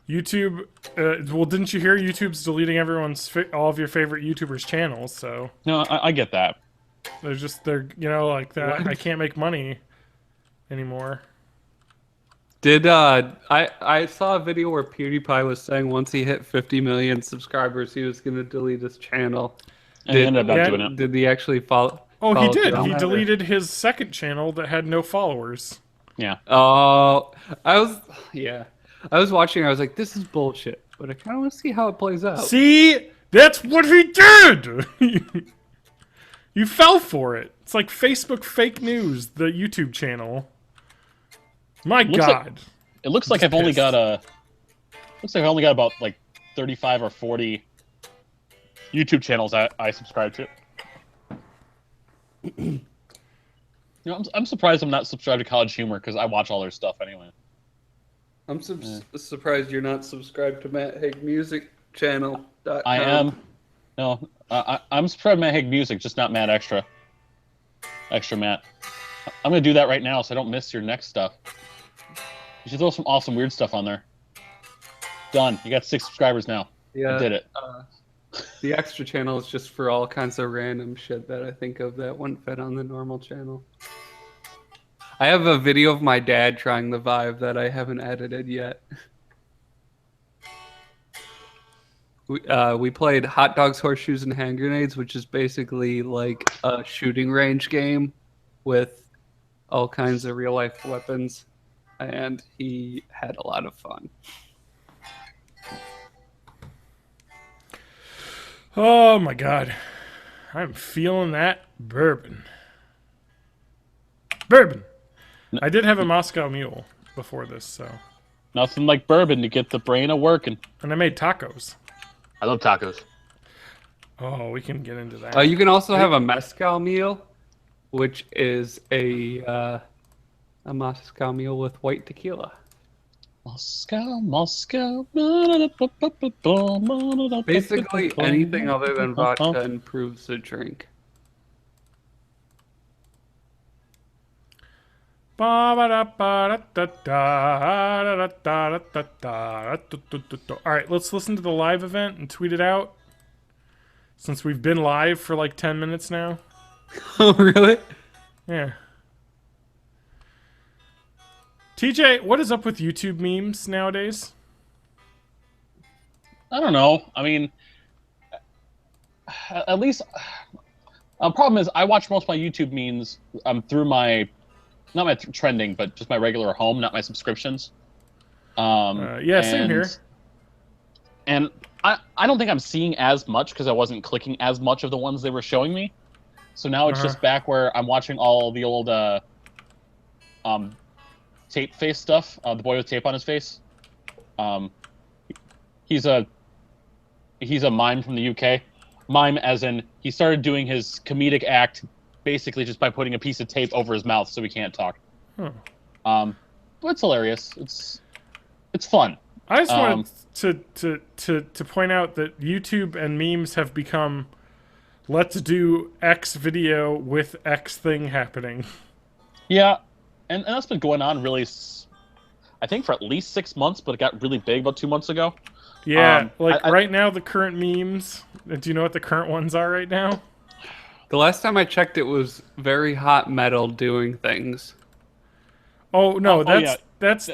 YouTube. Well, didn't you hear YouTube's deleting all of your favorite YouTubers' channels? So No, I get that. they're like that. I What? can't make money anymore. Did I saw a video where PewDiePie was saying once he hit 50 million subscribers, he was gonna delete his channel. And he ended up not doing it. Did he actually follow? Oh, he follow did. through on He that, or- deleted his second channel that had no followers. Yeah. Oh, I was watching. I was like, this is bullshit, but I kind of want to see how it plays out. See, that's what he did. You fell for it. It's like Facebook fake news, the YouTube channel. My God. It looks like I've only got about like 35 or 40 YouTube channels I subscribe to. I'm surprised I'm not subscribed to College Humor because I watch all their stuff anyway. I'm surprised you're not subscribed to Matt Haig Music Channel. I am. No, I'm subscribed to Matt Haig Music, just not Matt Extra. Extra Matt. I'm gonna do that right now so I don't miss your next stuff. You should throw some awesome weird stuff on there. Done. You got 6 subscribers now. Yeah, I did it. The extra channel is just for all kinds of random shit that I think of that wouldn't fit on the normal channel. I have a video of my dad trying the Vive that I haven't edited yet. We played Hot Dogs, Horseshoes, and Hand Grenades, which is basically like a shooting range game with all kinds of real life weapons, and he had a lot of fun. Oh my God. I'm feeling that bourbon. Bourbon. I did have a Moscow Mule before this, so. Nothing like bourbon to get the brain a working. And I made tacos. I love tacos. Oh, we can get into that. You can also have a mezcal meal, which is a Moscow Mule with white tequila. Moscow. Basically, anything other than vodka improves the drink. Alright, let's listen to the live event and tweet it out. Since we've been live for like 10 minutes now. Oh, really? Yeah. TJ, what is up with YouTube memes nowadays? I don't know. I mean, at least problem is I watch most of my YouTube memes through my not my trending, but just my regular home, not my subscriptions. Yeah, same here. And I don't think I'm seeing as much because I wasn't clicking as much of the ones they were showing me. So now it's just back where I'm watching all the old tape face stuff. The boy with tape on his face. He's a mime from the UK. Mime as in he started doing his comedic act basically just by putting a piece of tape over his mouth so he can't talk. But it's hilarious. It's fun. I just wanted to point out that YouTube and memes have become let's do X video with X thing happening. Yeah, and that's been going on really, I think for at least 6 months, but it got really big about 2 months ago. Yeah, right now the current memes, do you know what the current ones are right now? The last time I checked, it was very hot metal doing things. Oh no, yeah. that's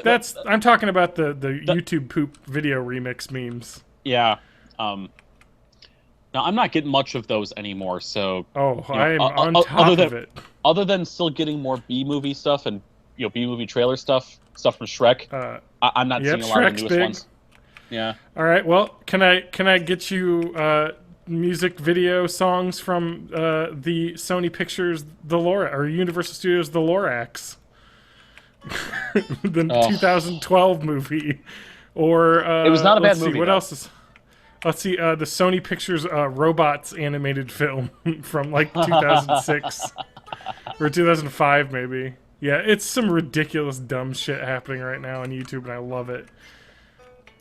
I'm talking about the YouTube poop video remix memes. Yeah. Now I'm not getting much of those anymore, so I'm on top of it. Other than still getting more B-movie stuff and B-movie trailer stuff from Shrek, I'm not seeing a lot of the newest ones. Yeah. All right. Well, can I get you music video songs from the Sony Pictures or Universal Studios The Lorax, the 2012 movie, or it was not a bad movie. What else is? Let's see. The Sony Pictures Robots animated film from like 2006 or 2005 maybe. Yeah, it's some ridiculous dumb shit happening right now on YouTube, and I love it.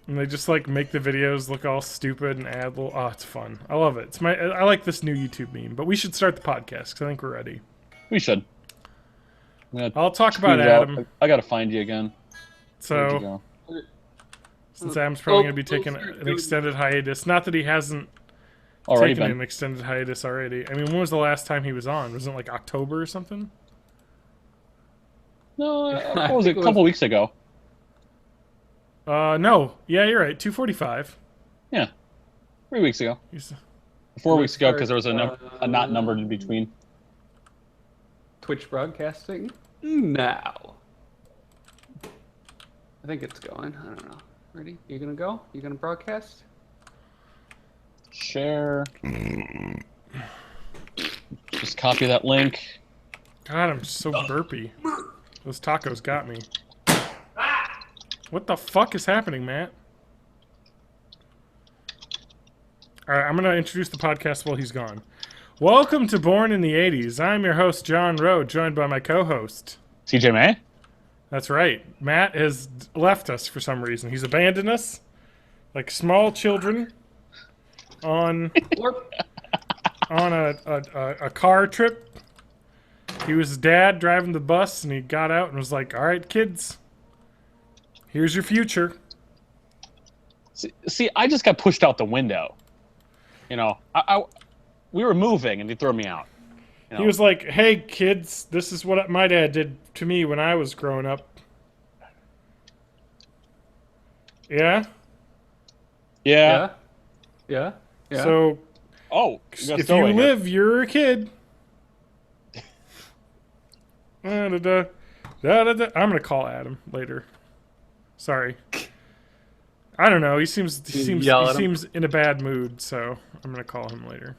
And they just like make the videos look all stupid and add little. Oh, it's fun. I love it. I like this new YouTube meme. But we should start the podcast because I think we're ready. We should. I'll talk about Adam. I gotta find you again. So since Adam's probably Oh, going to be taking those are an good. extended hiatus. Not that he hasn't Already taken been. an extended hiatus already. I mean, when was the last time he was on? Was it like October or something? No, I what was it? think A it couple was- weeks ago. No. Yeah, you're right. 245. Yeah, 3 weeks ago. He's, 4 weeks ago because there was a not Uh, numbered in between. Twitch broadcasting now. I think it's going. I don't know. Ready? You gonna go? You gonna broadcast? Share. Just copy that link. God, I'm so burpy. Those tacos got me. What the fuck is happening, Matt? Alright, I'm going to introduce the podcast while he's gone. Welcome to Born in the 80s. I'm your host, John Rowe, joined by my co-host. CJ May? That's right. Matt has left us for some reason. He's abandoned us like small children on a car trip. He was his dad driving the bus, and he got out and was like, all right, kids, here's your future. See, I just got pushed out the window. You know, we were moving and they threw me out. You know? He was like, hey, kids, this is what my dad did to me when I was growing up. Yeah? Yeah. Yeah. Yeah. So, Oh, if you live, you're a kid. Da-da-da. Da-da-da. I'm going to call Adam later. Sorry. I don't know. He seems in a bad mood, so I'm gonna call him later.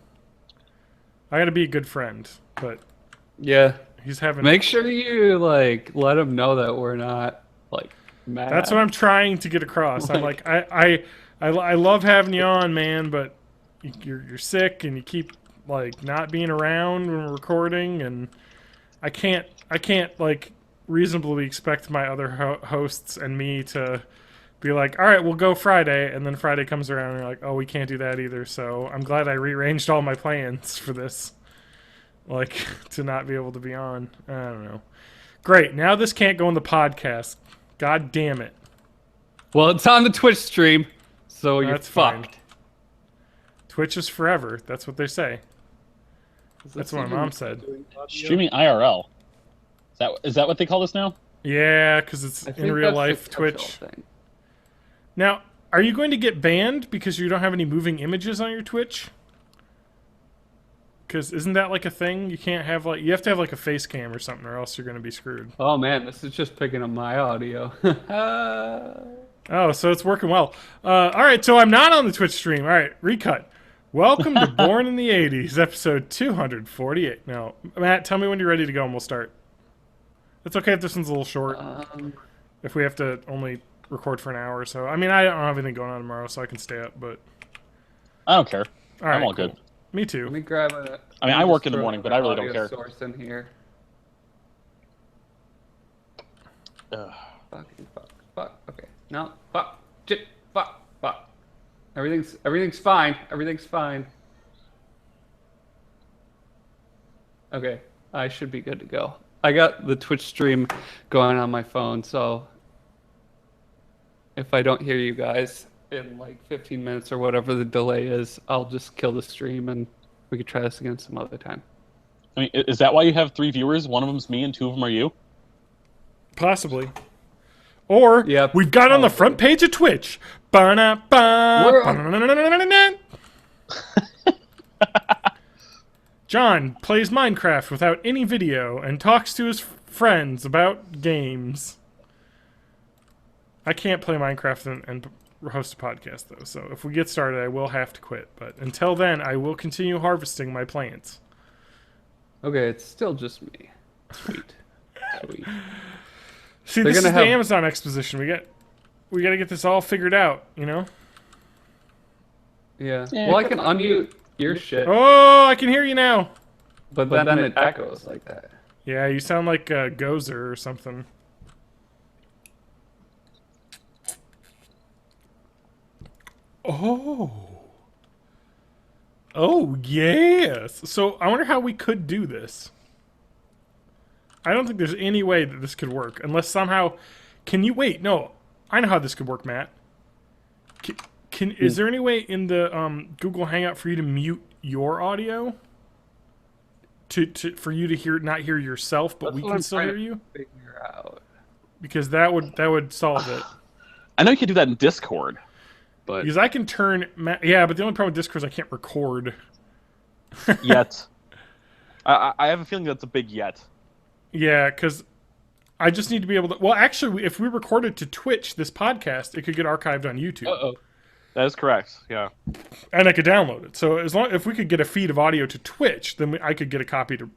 I gotta be a good friend, but Yeah. he's having. Make sure you like let him know that we're not like mad. That's what I'm trying to get across. I'm like, I love having you on, man, but you're sick and you keep like not being around when we're recording, and I can't like reasonably expect my other hosts and me to be like, all right, we'll go Friday, and then Friday comes around and you're like, oh, we can't do that either. So I'm glad I rearranged all my plans for this, like to not be able to be on. I don't know. Great. Now this can't go in the podcast. God damn it. Well, it's on the Twitch stream, so you're That's fine. fucked. Twitch is forever. That's what they say. That's what my mom said. Streaming IRL. Is that what they call this now? Yeah, because it's I think in real that's the life catch-all Twitch. thing. Now, are you going to get banned because you don't have any moving images on your Twitch? Because isn't that like a thing? You can't have like, you have to have like a face cam or something, or else you're going to be screwed. Oh man, this is just picking up my audio. Oh, so it's working well. All right, so I'm not on the Twitch stream. All right, recut. Welcome to Born in the 80s, episode 248. Now, Matt, tell me when you're ready to go and we'll start. It's okay if this one's a little short. If we have to only record for an hour or so. I mean, I don't have anything going on tomorrow, so I can stay up, but... I don't care. All right, I'm all cool. good. Me Let too. me grab a. I mean, let I me work just in the throw morning, but I really don't another care. audio source in here. Ugh. Fuck. Okay. No. Fuck. Shit. Fuck. Everything's fine. Everything's fine. Okay. I should be good to go. I got the Twitch stream going on my phone, so if I don't hear you guys in like 15 minutes or whatever the delay is, I'll just kill the stream and we could try this again some other time. I mean, is that why you have 3 viewers? One of them's me and 2 of them are you? Possibly. Or Yeah, we've got on the probably. front page of Twitch. Ba-na-ba, We're on- ba-na-na-na-na-na-na. John plays Minecraft without any video and talks to his friends about games. I can't play Minecraft and host a podcast, though, so if we get started, I will have to quit. But until then, I will continue harvesting my plants. Okay, it's still just me. Sweet. See, They're this is gonna the have- Amazon exposition. We got to get this all figured out, you know? Yeah. Yeah. Well, I can unmute your shit, Oh, I can hear you now. but then it echoes like that. Yeah, you sound like Gozer or something. Oh. Oh, yes. So I wonder how we could do this. I don't think there's any way that this could work unless somehow... Can you... Wait, no. I know how this could work, Matt. Is there any way in the Google Hangout for you to mute your audio? For you to not hear yourself, but That's we what can I'm still trying hear to you? figure out. Because that would solve it. I know you can do that in Discord, but Because I can turn yeah, but the only problem with Discord is I can't record. yet, I have a feeling that's a big yet. Yeah, because I just need to be able to. Well, actually, if we recorded to Twitch this podcast, it could get archived on YouTube. Uh-oh. That is correct. Yeah. And I could download it. So if we could get a feed of audio to Twitch, then I could get a copy to,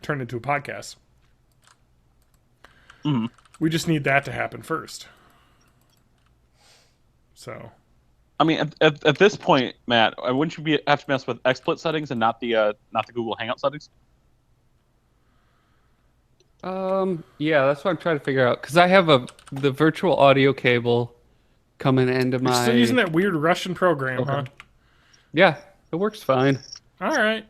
turn into a podcast. Mm-hmm. We just need that to happen first. So, I mean, at this point, Matt, wouldn't you have to mess with XSplit settings and not the Google Hangout settings? Yeah, that's what I'm trying to figure out. Because I have the virtual audio cable coming into you're my... still using that weird Russian program, Okay. huh? Yeah, it works fine. All right.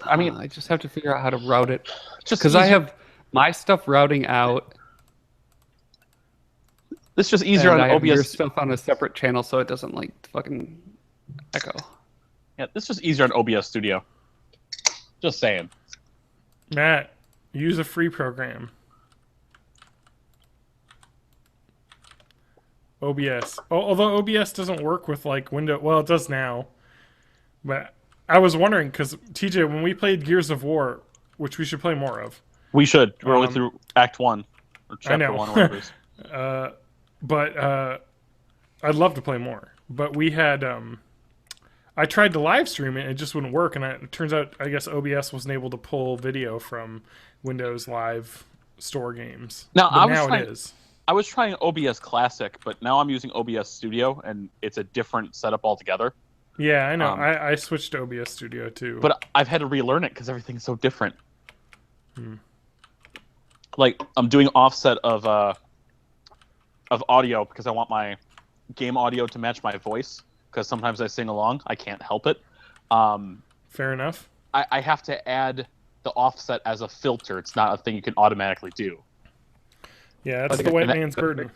I just have to figure out how to route it. Just Because I have my stuff routing out, it's just easier and on I have your OBS. stuff on a separate channel, so it doesn't like fucking echo. Yeah, it's just easier on OBS Studio. Just saying. Matt, use a free program. OBS. Although OBS doesn't work with like Windows. Well, it does now. But I was wondering because TJ, when we played Gears of War, which we should play more of. We should. We're only through Act 1 or Chapter I know. 1 or whatever it is. But I'd love to play more. But we had I tried to live stream it and it just wouldn't work. And it turns out I guess OBS wasn't able to pull video from Windows Live Store games. Now, But it is. I was trying OBS Classic, but now I'm using OBS Studio, and it's a different setup altogether. Yeah, I know. I switched to OBS Studio too. But I've had to relearn it because everything's so different. Like, I'm doing offset of audio because I want my game audio to match my voice, because sometimes I sing along. I can't help it. Fair enough. I have to add the offset as a filter. It's not a thing you can automatically do. Yeah, that's the white man's burden.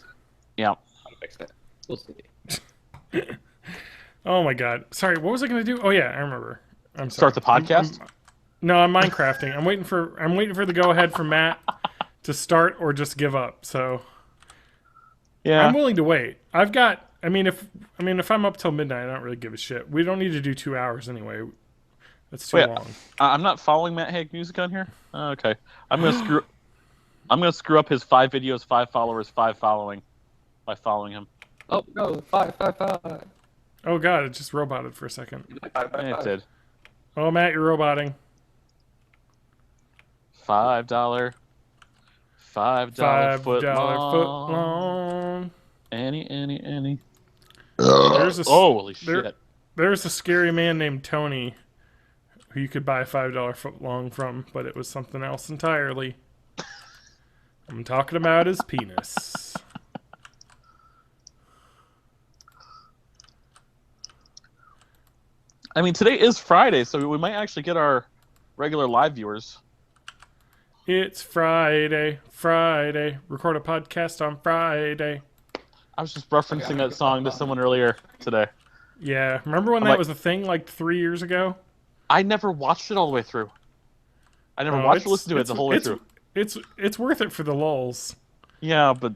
Yeah. How to fix it? We'll see. Oh my god. Sorry, what was I going to do? Oh yeah, I remember. I'm sorry. Start the podcast? No, I'm Minecrafting. I'm waiting for the go ahead from Matt to start or just give up. So Yeah. I'm willing to wait. If I'm up till midnight, I don't really give a shit. We don't need to do 2 hours anyway. That's too long. I'm not following Matt Haig Music on here? Okay. I'm gonna screw up his 5 videos, 5 followers, 5 following by following him. Oh no! 555. Oh god, it just roboted for a second. It did. Oh Matt, you're roboting. $5 $5 foot foot long. long. Any. Holy shit. There's a scary man named Tony who you could buy a $5 foot long from, but it was something else entirely. I'm talking about his penis. I mean, today is Friday, so we might actually get our regular live viewers. It's Friday. Record a podcast on Friday. I was just referencing that song to someone earlier today. Yeah, remember when that was a thing like 3 years ago? I never watched it all the way through. I never watched or listened to it the whole way through. It's worth it for the lulls. Yeah, but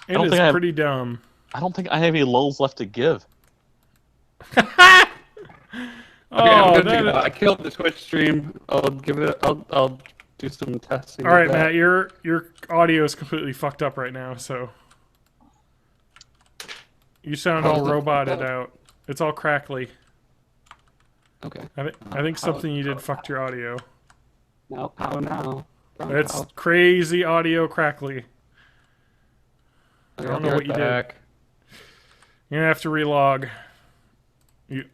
it is pretty dumb. I don't think I have any lulls left to give. I killed the Twitch stream. I'll give it. I'll do some testing. All right, Matt, your audio is completely fucked up right now. So you sound all roboted out. It's all crackly. Okay. I think something you did fucked your audio. No, how now? It's crazy audio crackly. I don't know what you did. You're gonna have to relog.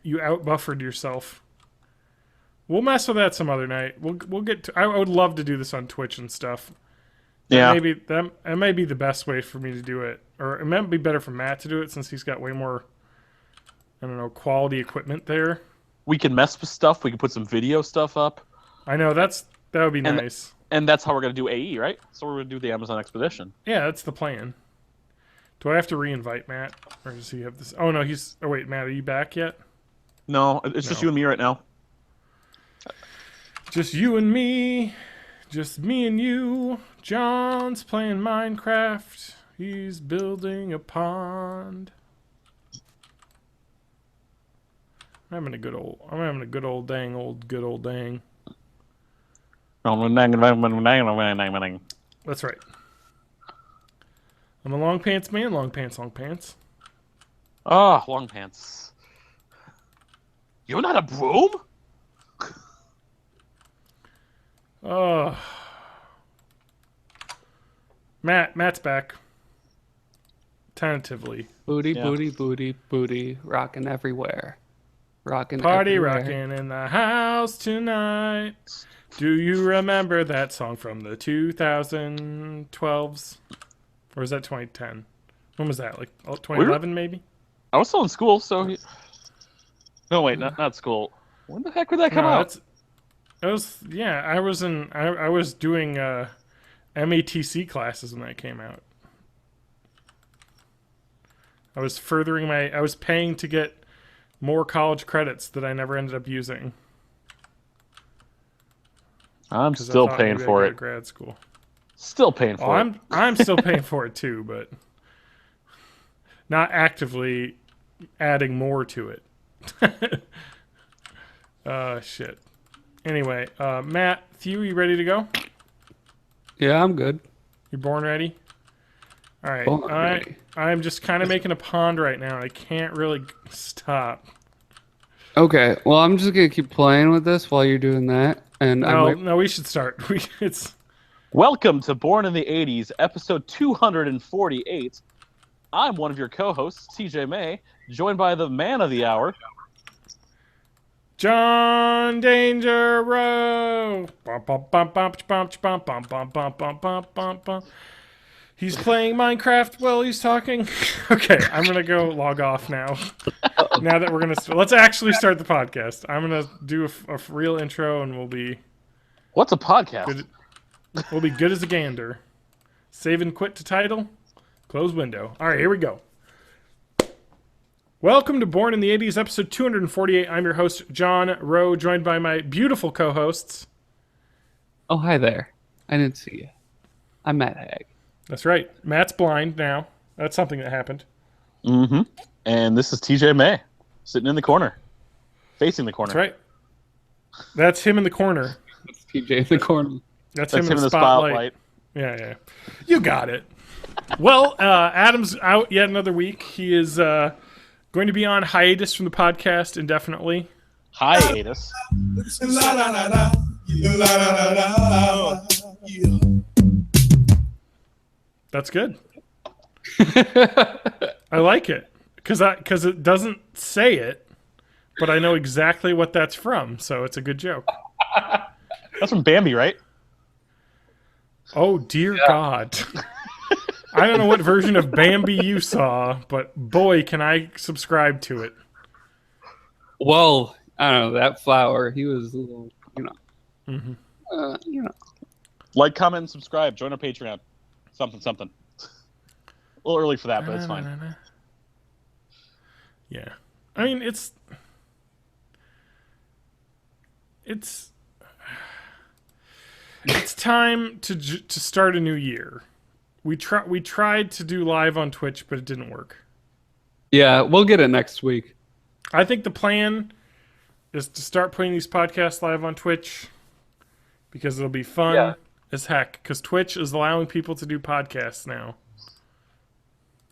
You out buffered yourself. We'll mess with that some other night. We'll get to. I would love to do this on Twitch and stuff. Yeah. That may be the best way for me to do it, or it might be better for Matt to do it since he's got way more, I don't know, quality equipment there. We can mess with stuff. We can put some video stuff up. I know that would be nice. And that's how we're gonna do AE, right? So we're gonna do the Amazon Expedition. Yeah, that's the plan. Do I have to re-invite Matt, or does he have this? Oh no, he's. Oh wait, Matt, are you back yet? No, it's just you and me right now. Just you and me. Just me and you. John's playing Minecraft. He's building a pond. I'm having a good old good old dang. That's right. I'm a long pants man, long pants. Ah, long pants. You're not a broom? Oh. Matt's back. Tentatively. Booty, Yeah. booty, booty, booty, rocking everywhere. Rocking Party everywhere. rocking in the house tonight. Do you remember that song from the 2012s? Or is that 2010? When was that? Like 2011 maybe? I was still in school, so... No, wait, not school. When the heck would that come out? I was doing MATC classes when that came out. I was paying to get more college credits that I never ended up using. I'm still paying for it. Grad school. Still paying for it. I'm still paying for it too, but not actively adding more to it. Shit. Anyway, Matt, Thew, you ready to go? Yeah, I'm good. You born ready? All right. Born ready. I'm just kind of making a pond right now. I can't really stop. Okay, well, I'm just gonna keep playing with this while you're doing that, and No, we should start. Welcome to Born in the 80s, episode 248. I'm one of your co-hosts, TJ May, joined by the man of the hour, John Danger. He's playing Minecraft while he's talking. Okay, I'm gonna go log off now. Now that we're gonna let's actually start the podcast. I'm gonna do a real intro, and we'll be What's a podcast? good. We'll be good as a gander. Save and quit to title. Close window. All right, here we go. Welcome to Born in the 80s, episode 248. I'm your host, John Rowe, joined by my beautiful co-hosts. Oh, hi there. I didn't see you. I'm Matt Hag. That's right. Matt's blind now. That's something that happened. Mm-hmm. And this is TJ May, sitting in the corner, facing the corner. That's right. That's him in the corner. That's TJ in the corner. That's him in the spotlight. Yeah. You got it. Well, Adam's out yet another week. He is going to be on hiatus from the podcast indefinitely. Hiatus. That's good. I like it because it doesn't say it, but I know exactly what that's from, so it's a good joke. That's from Bambi, right? Oh dear God. I don't know what version of Bambi you saw, but boy, can I subscribe to it. Well, I don't know, that flower, he was a little, Mm-hmm. Like, comment, and subscribe. Join our Patreon. Something. A little early for that, but it's fine. Yeah. I mean, it's time to start a new year. We tried to do live on Twitch, but it didn't work. Yeah, we'll get it next week. I think the plan is to start putting these podcasts live on Twitch because it'll be fun as heck. Because Twitch is allowing people to do podcasts now.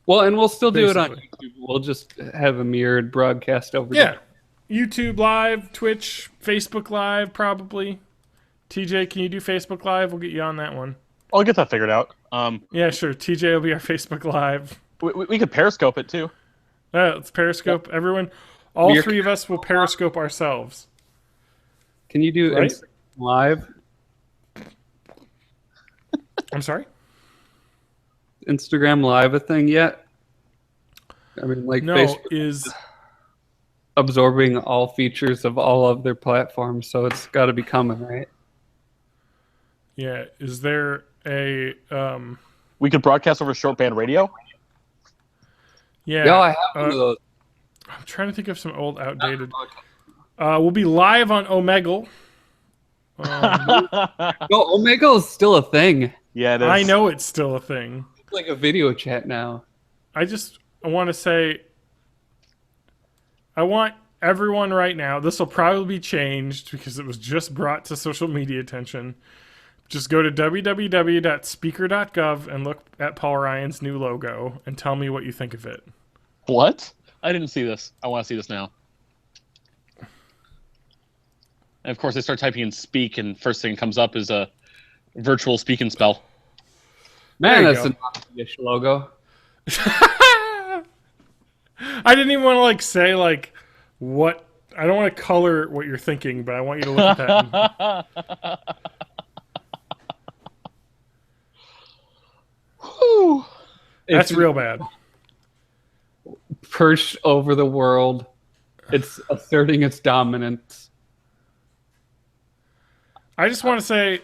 Well, and we'll still do it on Basically. YouTube. We'll just have a mirrored broadcast over Yeah. YouTube Live, Twitch, Facebook Live, probably. TJ, can you do Facebook Live? We'll get you on that one. I'll get that figured out. Yeah, sure. TJ will be our Facebook Live. We could Periscope it too. Let's Periscope. Everyone, all We're- three of us will Periscope ourselves. Can you do Right? Instagram Live? I'm sorry? Instagram Live a thing yet? I mean, like No, Facebook is... absorbing all features of all of their platforms, so it's got to be coming, right? Yeah, is there a... We could broadcast over short band radio. Yeah. Yo, I have one of those. I'm trying to think of some old, outdated. We'll be live on Omegle. No, Omegle is still a thing. Yeah, it is. I know it's still a thing. It's like a video chat now. I want to say, I want everyone right now, this will probably be changed because it was just brought to social media attention. Just go to www.speaker.gov and look at Paul Ryan's new logo and tell me what you think of it. What? I didn't see this. I want to see this now. And of course, I start typing in speak, and first thing that comes up is a virtual speak and spell. Man, There you that's go. a Nazi-ish logo. I didn't even want to like say like what. I don't want to color what you're thinking, but I want you to look at that. Whew. That's It's real bad. perched over the world. It's asserting its dominance. I just want to say,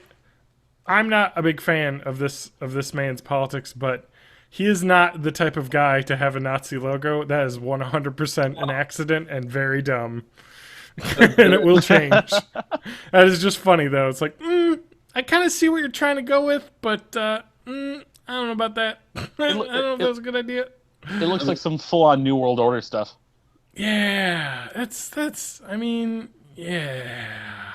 I'm not a big fan of this man's politics, but he is not the type of guy to have a Nazi logo. That is 100% an accident and very dumb, and it will change. That is just funny though. It's like, I kind of see what you're trying to go with, but I don't know about that. I don't know if that was a good idea. It looks like some full-on New World Order stuff. Yeah, that's. I mean, yeah.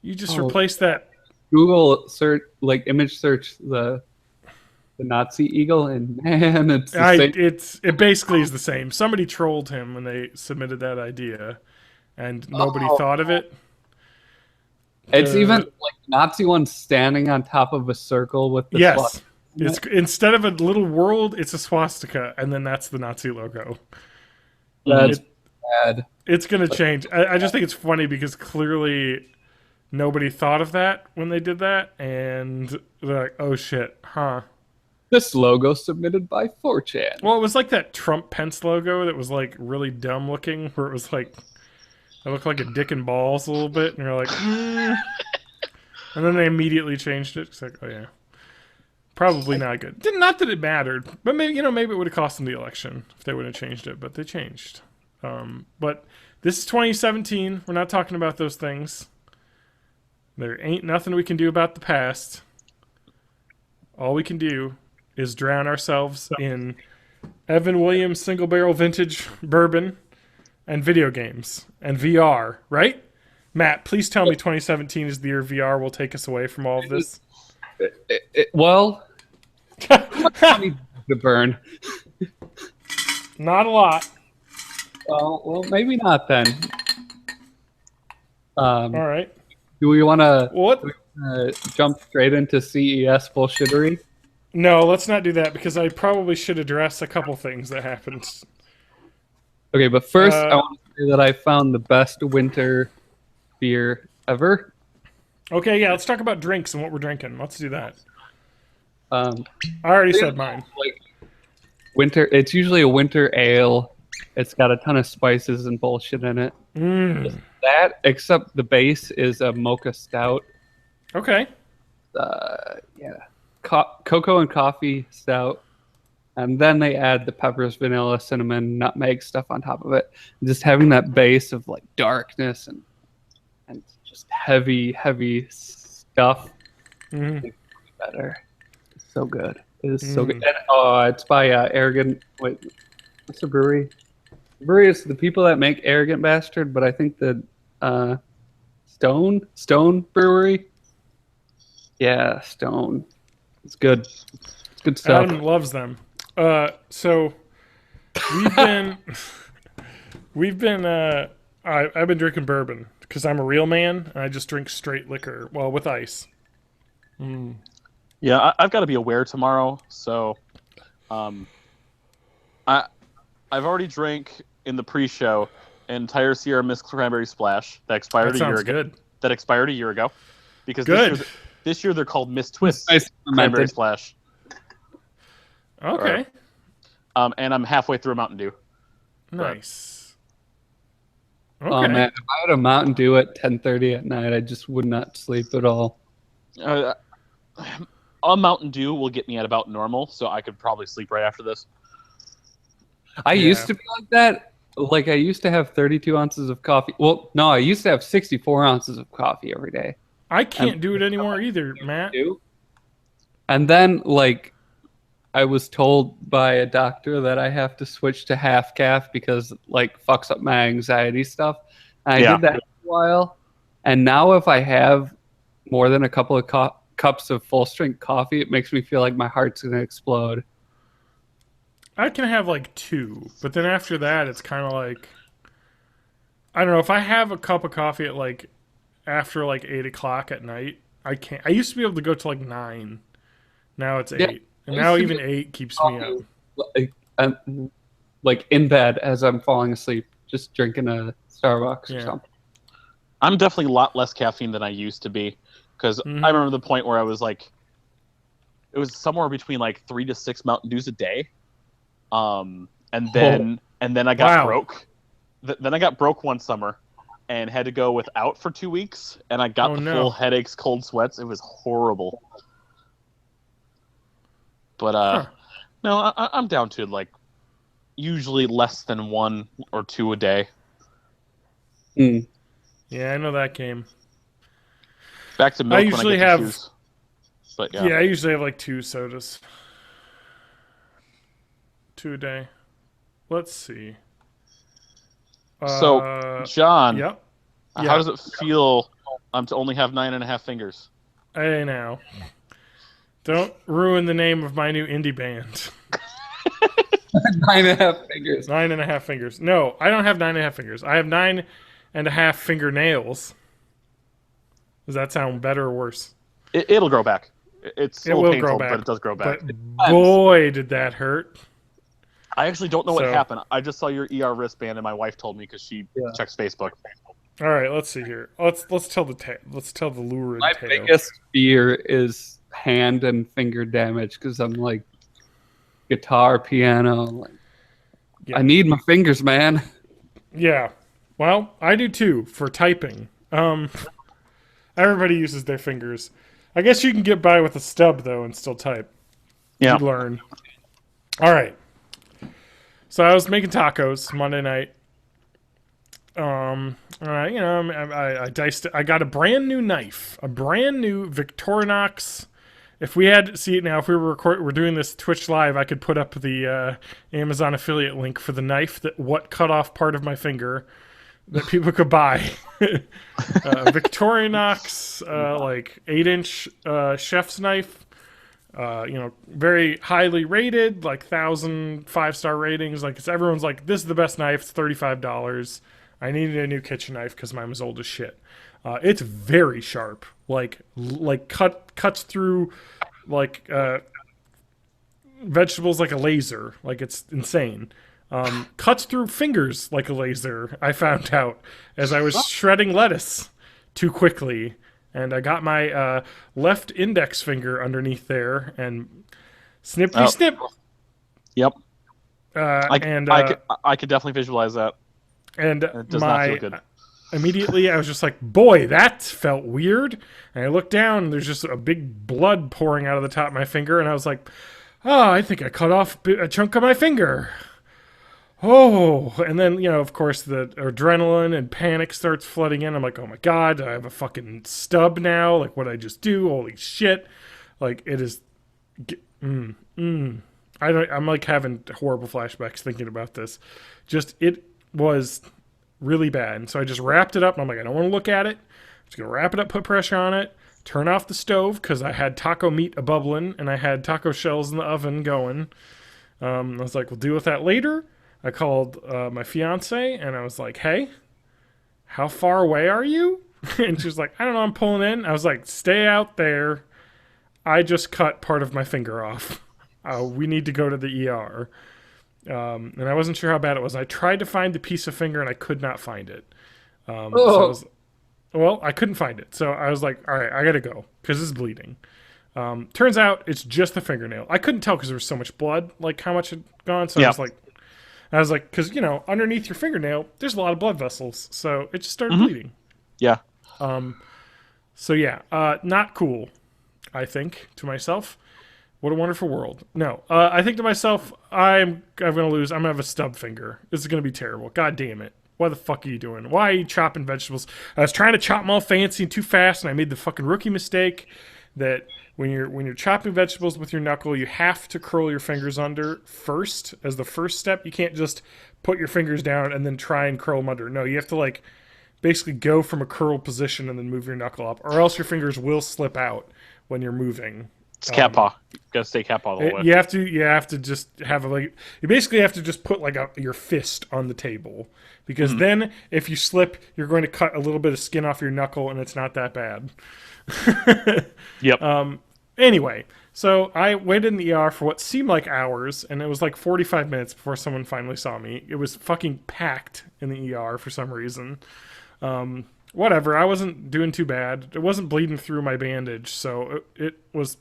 You just replace that. Google search, like image search the Nazi eagle, and man, it's the same. It basically is the same. Somebody trolled him when they submitted that idea, and nobody thought of it. It's even like the Nazi one standing on top of a circle with the Yes. It's instead of a little world, it's a swastika, and then that's the Nazi logo. That's bad. It's gonna change. I just think it's funny because clearly nobody thought of that when they did that, and they're like, "Oh shit, huh?" This logo submitted by 4chan. Well, it was like that Trump Pence logo that was like really dumb looking, where it was like it looked like a dick and balls a little bit, and you're like, and then they immediately changed it. It's like, oh yeah, probably not good. Not that it mattered, but maybe maybe it would have cost them the election if they would have changed it, but they changed. But this is 2017. We're not talking about those things. There ain't nothing we can do about the past. All we can do is drown ourselves in Evan Williams single barrel vintage bourbon and video games and VR, right? Matt, please tell me 2017 is the year VR will take us away from all of this. Well, to burn. Not a lot. Well, maybe not then. All right. Do we want to What? jump straight into CES bullshittery? No, let's not do that because I probably should address a couple things that happened. Okay, but first I want to say that I found the best winter beer ever. Okay, yeah, let's talk about drinks and what we're drinking. Let's do that. I Um, already said mine. like winter, it's usually a winter ale. It's got a ton of spices and bullshit in it. That, except the base is a mocha stout. Okay. Yeah, cocoa and coffee stout, and then they add the peppers, vanilla, cinnamon, nutmeg stuff on top of it. And just having that base of like darkness and just heavy stuff. Better. It's so good. It is so good. And, it's by Arrogant. Wait, what's the brewery? The brewery is the people that make Arrogant Bastard, but I think the Stone Brewery. Yeah, Stone. It's good. It's good stuff. Adam loves them. So we've been I've been drinking bourbon because I'm a real man and I just drink straight liquor, well, with ice. Yeah, I've got to be aware tomorrow, so I've already drank in the pre-show an entire Sierra Mist Cranberry Splash that expired That a year sounds ago. Good. That expired a year ago, because Good. this year they're called Mist Twist Nice Cranberry fermented. Splash. Okay. And I'm halfway through a Mountain Dew. Nice. Okay. Oh man, if I had a Mountain Dew at 10:30 at night, I just would not sleep at all. A Mountain Dew will get me at about normal, so I could probably sleep right after this. I Yeah. used to be like that. Like I used to have 32 ounces of coffee. Well, no, I used to have 64 ounces of coffee every day. I And can't do it anymore either, Matt. and then like I was told by a doctor that I have to switch to half calf because like fucks up my anxiety stuff. And I Yeah. did that for a while. And now if I have more than a couple of cups of full strength coffee, it makes me feel like my heart's gonna explode. I can have like 2, but then after that, it's kind of like I don't know. If I have a cup of coffee at like after like 8 o'clock at night, I can't. I used to be able to go to like 9. Now it's Yeah, 8, and I used now to even get 8 keeps me up. coffee like in bed as I'm falling asleep, just drinking a Starbucks or Yeah. something. I'm definitely a lot less caffeine than I used to be, because I remember the point where I was like, it was somewhere between like 3 to 6 Mountain Dews a day, and then I got Wow. broke. Then I got broke one summer, and had to go without for 2 weeks, and I got Oh, the no. full headaches, cold sweats. It was horrible. But Huh. no, I'm down to like usually less than 1 or 2 a day. Mm. Yeah, I know that game. Back to milk when I usually get have- to shoes. But Yeah. I usually have like 2 sodas. 2 a day. Let's see. So, John, Yep. how does it feel to only have 9.5 fingers? Hey now. Don't ruin the name of my new indie band. 9.5 fingers. 9.5 fingers. No, I don't have 9.5 fingers. I have 9.5 fingernails. Does that sound better or worse? It'll grow back. It's a It little will painful, grow back, but it does grow back. But boy, did that hurt. I actually don't know what So- happened. I just saw your ER wristband, and my wife told me because she checks Facebook. All right, let's see here. Let's tell the let's tell the lurid My tale. biggest fear is hand and finger damage because I'm like guitar, piano. Like, Yeah. I need my fingers, man. Yeah. Well, I do too for typing. Everybody uses their fingers. I guess you can get by with a stub though and still type. Yeah. You learn. All right. So I was making tacos Monday night. You know, I diced it. I got a brand new knife, a brand new Victorinox. If we had see it now, if we were we're doing this Twitch live, I could put up the Amazon affiliate link for the knife that what cut off part of my finger that people could buy. Victorinox, like 8-inch chef's knife. You know, very highly rated, like 1,000 5-star ratings. Like everyone's like, this is the best knife. It's $35. I needed a new kitchen knife because mine was old as shit. It's very sharp. Like cuts through like vegetables like a laser. Like it's insane. Cuts through fingers like a laser. I found out as I was shredding lettuce too quickly. And I got my left index finger underneath there and snippy snip. Yep. I could definitely visualize that. And It does not feel good. Immediately I was just like, boy, that felt weird. And I looked down and there's just a big blood pouring out of the top of my finger. And I was like, oh, I think I cut off a chunk of my finger. Oh, and then, you know, of course, the adrenaline and panic starts flooding in. I'm like, oh my God, I have a fucking stub now. Like, what did I just do? Holy shit. Like, it is. I'm like having horrible flashbacks thinking about this. Just, it was really bad. And so I just wrapped it up and I'm like, I don't want to look at it. I'm just going to wrap it up, put pressure on it, turn off the stove because I had taco meat a bubbling and I had taco shells in the oven going. I was like, we'll deal with that later. I called my fiance and I was like, hey, how far away are you? And she was like, I don't know, I'm pulling in. I was like, stay out there. I just cut part of my finger off. We need to go to the ER. And I wasn't sure how bad it was. I tried to find the piece of finger and I could not find it. I couldn't find it. So I was like, all right, I got to go because it's bleeding. Turns out it's just the fingernail. I couldn't tell because there was so much blood, like how much had gone. So I was like, because, you know, underneath your fingernail, there's a lot of blood vessels. So it just started bleeding. Yeah. So yeah, not cool, I think, to myself. What a wonderful world. No, I think to myself, I'm going to lose. I'm going to have a stub finger. This is going to be terrible. God damn it. What the fuck are you doing? Why are you chopping vegetables? I was trying to chop them all fancy and too fast, and I made the fucking rookie mistake that when you're chopping vegetables with your knuckle, you have to curl your fingers under first as the first step. You can't just put your fingers down and then try and curl them under. No, you have to like basically go from a curled position and then move your knuckle up, or else your fingers will slip out when you're moving. It's cat paw. You gotta stay cat paw the whole way. You have to just have you basically have to just put like your fist on the table, because then if you slip, you're going to cut a little bit of skin off your knuckle, and it's not that bad. Yep. Anyway, so I waited in the ER for what seemed like hours, and it was like 45 minutes before someone finally saw me. It was fucking packed in the ER for some reason. Whatever, I wasn't doing too bad. It wasn't bleeding through my bandage, so it was,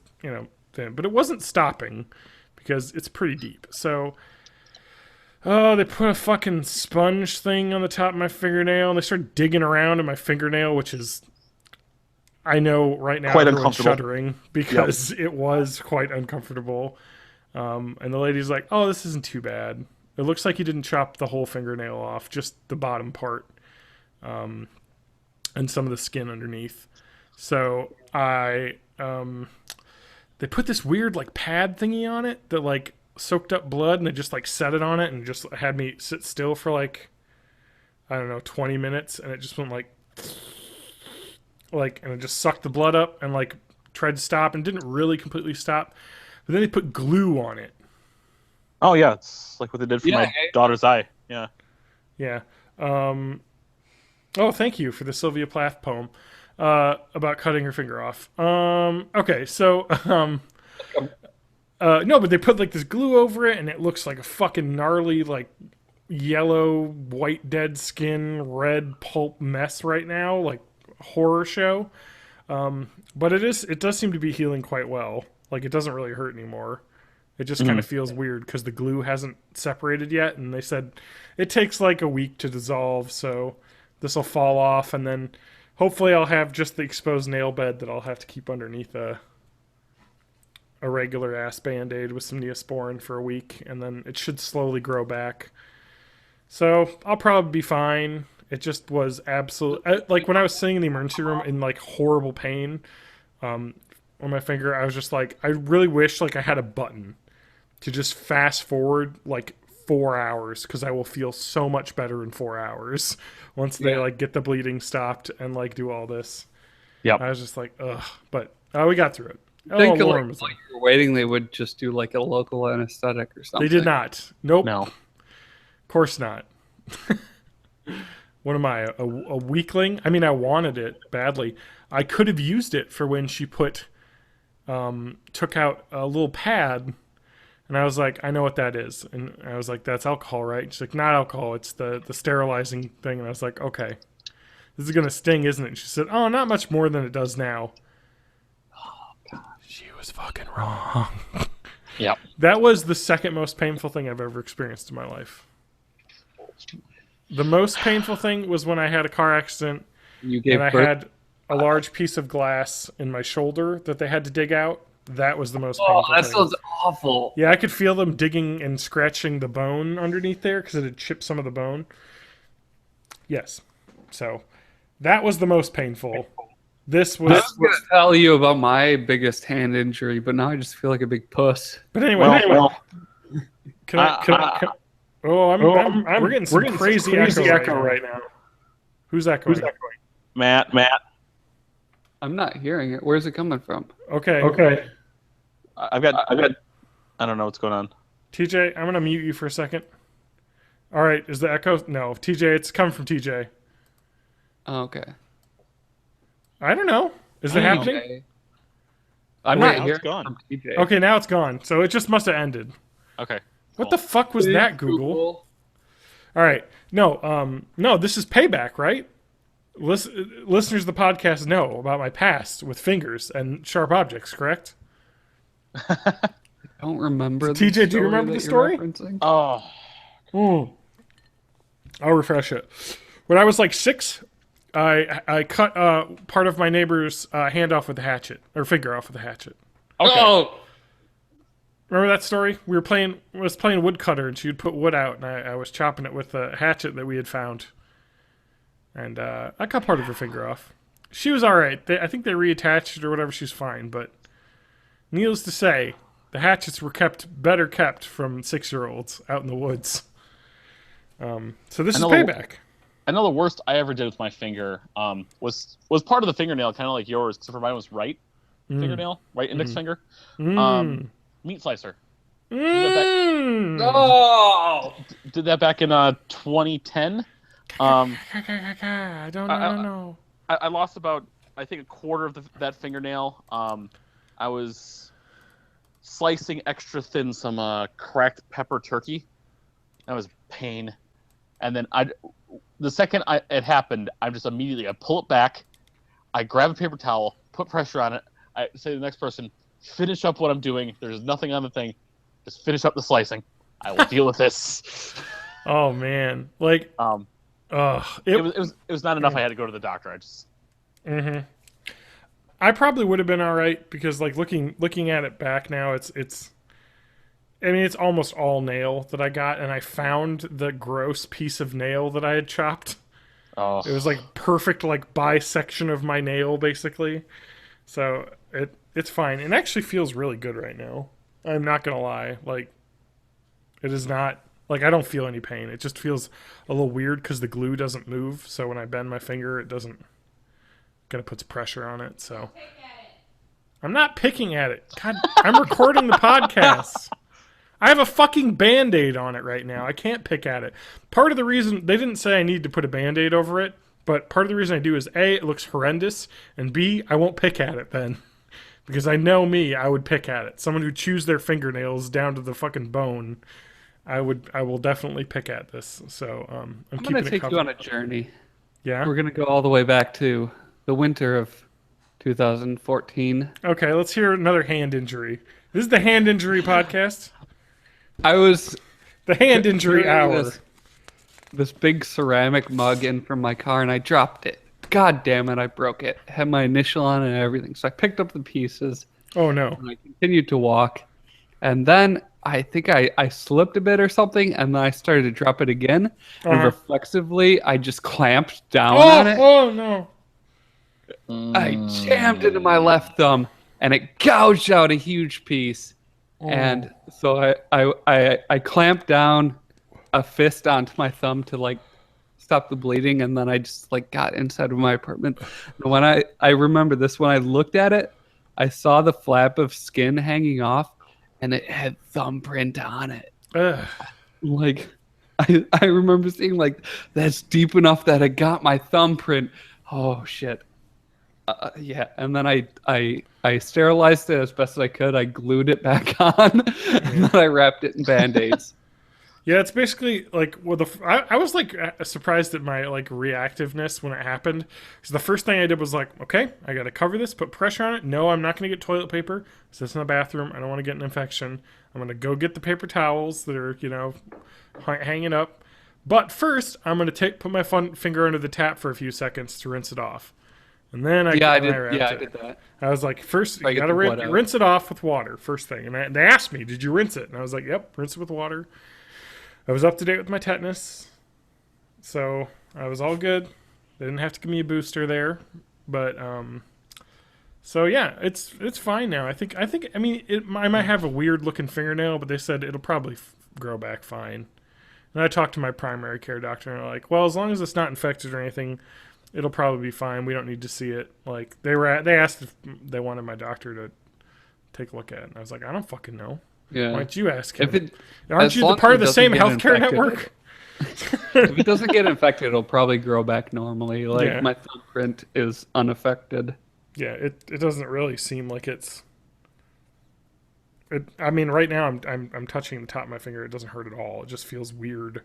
thin. But it wasn't stopping, because it's pretty deep. So, they put a fucking sponge thing on the top of my fingernail, and they started digging around in my fingernail, which is... I know right now Quite everyone's uncomfortable. shuddering because it was quite uncomfortable. And the lady's like, "Oh, this isn't too bad. It looks like you didn't chop the whole fingernail off, just the bottom part, and some of the skin underneath." So they put this weird like pad thingy on it that like soaked up blood, and they just like set it on it and just had me sit still for like, I don't know, 20 minutes, and it just went like, and it just sucked the blood up and like tried to stop and didn't really completely stop. But then they put glue on it. Oh yeah, it's like what they did for my daughter's eye. Yeah. Yeah. Oh, thank you for the Sylvia Plath poem about cutting her finger off. Okay, so no, but they put like this glue over it, and it looks like a fucking gnarly like yellow, white, dead skin, red pulp mess right now, like horror show. But it does seem to be healing quite well. Like, it doesn't really hurt anymore. It just kind of feels weird because the glue hasn't separated yet, and they said it takes like a week to dissolve, so this will fall off, and then hopefully I'll have just the exposed nail bed that I'll have to keep underneath a regular ass band-aid with some Neosporin for a week, and then it should slowly grow back. So I'll probably be fine. It just was like when I was sitting in the emergency room in like horrible pain on my finger, I was just like, I really wish like I had a button to just fast forward like 4 hours, because I will feel so much better in 4 hours once they like get the bleeding stopped and like do all this. Yeah. I was just like, ugh, but we got through it. I think like, while you were waiting, they would just do like a local anesthetic or something. They did not. Nope. No. Of course not. What am I, a weakling? I mean, I wanted it badly. I could have used it for when she took out a little pad, and I was like, I know what that is. And I was like, that's alcohol, right? She's like, not alcohol, it's the sterilizing thing. And I was like, okay, this is going to sting, isn't it? And she said, oh, not much more than it does now. Oh, God. She was fucking wrong. Yep. That was the second most painful thing I've ever experienced in my life. The most painful thing was when I had a car accident and I had a large piece of glass in my shoulder that they had to dig out. That was the most painful thing. That sounds awful. Yeah, I could feel them digging and scratching the bone underneath there because it had chipped some of the bone. Yes. So that was the most painful. This was... I was going to tell you about my biggest hand injury, but now I just feel like a big puss. But anyway, can I we're getting some crazy echo right now. Who's echoing? Matt. I'm not hearing it. Where's it coming from? Okay. I've got. I don't know what's going on. TJ, I'm gonna mute you for a second. All right, is the echo? No, TJ, it's coming from TJ. Oh, okay. I don't know. Is it happening? Okay. I'm not hearing it gone. from TJ. Okay, now it's gone. So it just must have ended. Okay. What the fuck was that, Google? All right. No, this is payback, right? Listeners of the podcast know about my past with fingers and sharp objects, correct? I don't remember. TJ, do you remember the story? Oh. I'll refresh it. When I was like 6, I cut part of my neighbor's hand off with a hatchet, or finger off with a hatchet. Okay. Oh. Remember that story? I was playing woodcutter, and she would put wood out, and I was chopping it with a hatchet that we had found, and I cut part of her finger off. She was all right. I think they reattached it or whatever. She's fine, but needless to say, the hatchets were better kept from 6-year-olds out in the woods. So this is payback. I know the worst I ever did with my finger was part of the fingernail, kind of like yours, except for mine was right fingernail, right index finger. Meat slicer. Oh! Did that back in 2010. I don't know. I lost about, I think, a quarter of that fingernail. I was slicing extra thin some cracked pepper turkey. That was pain. And then the second it happened, I pull it back, I grab a paper towel, put pressure on it. I say to the next person, finish up what I'm doing. There's nothing on the thing. Just finish up the slicing. I will deal with this. Oh man, like, it was not enough. I had to go to the doctor. I probably would have been all right because, like, looking at it back now, it's it's almost all nail that I got, and I found the gross piece of nail that I had chopped. Oh. It was like perfect, like, bisection of my nail, basically. So it's fine. It actually feels really good right now. I'm not gonna lie. Like, it is not, like, I don't feel any pain. It just feels a little weird because the glue doesn't move. So when I bend my finger, it doesn't. Kind of puts pressure on it. So I'm not picking at it. God, I'm recording the podcast. I have a fucking Band-Aid on it right now. I can't pick at it. Part of the reason, they didn't say I need to put a Band-Aid over it, but part of the reason I do is A, it looks horrendous, and B, I won't pick at it then. Because I know me, I would pick at it. Someone who chews their fingernails down to the fucking bone, I will definitely pick at this. So I'm going to take you on a journey. Yeah? We're going to go all the way back to the winter of 2014. Okay, let's hear another hand injury. This is the hand injury podcast. I was the hand injury hour. This big ceramic mug in from my car, and I dropped it. God damn it, I broke it. Had my initial on it and everything. So I picked up the pieces. Oh, no. And I continued to walk. And then I think I slipped a bit or something, and then I started to drop it again. And reflexively, I just clamped down on it. Oh, no. I jammed into my left thumb, and it gouged out a huge piece. And so I clamped down a fist onto my thumb to, like, stop the bleeding, and then I just, like, got inside of my apartment. And when I remember this, when I looked at it, I saw the flap of skin hanging off, and it had thumbprint on it. Ugh. Like, I remember seeing, like, that's deep enough that it got my thumbprint. Oh shit. Yeah, and then I sterilized it as best as I could. I glued it back on, and then I wrapped it in Band-Aids. Yeah, it's basically like, well, I was like surprised at my, like, reactiveness when it happened. So the first thing I did was like, okay, I got to cover this, put pressure on it. No, I'm not going to get toilet paper. So it's in the bathroom. I don't want to get an infection. I'm going to go get the paper towels that are, hanging up. But first, I'm going to put my finger under the tap for a few seconds to rinse it off. And then I did that. I was like, first, you got to rinse it off with water, first thing. And they asked me, did you rinse it? And I was like, yep, rinse it with water. I was up to date with my tetanus, so I was all good. They didn't have to give me a booster there, but so yeah, it's fine now. I might have a weird looking fingernail, but they said it'll probably grow back fine. And I talked to my primary care doctor, and they're like, well, as long as it's not infected or anything, it'll probably be fine. We don't need to see it. Like, they asked if they wanted my doctor to take a look at it, and I was like, I don't fucking know. Yeah. Why don't you ask him? Aren't you the part of the same healthcare network? If it doesn't get infected, it'll probably grow back normally. Like, my thumbprint is unaffected. Yeah, it doesn't really seem like it's. I mean, right now I'm touching the top of my finger. It doesn't hurt at all. It just feels weird,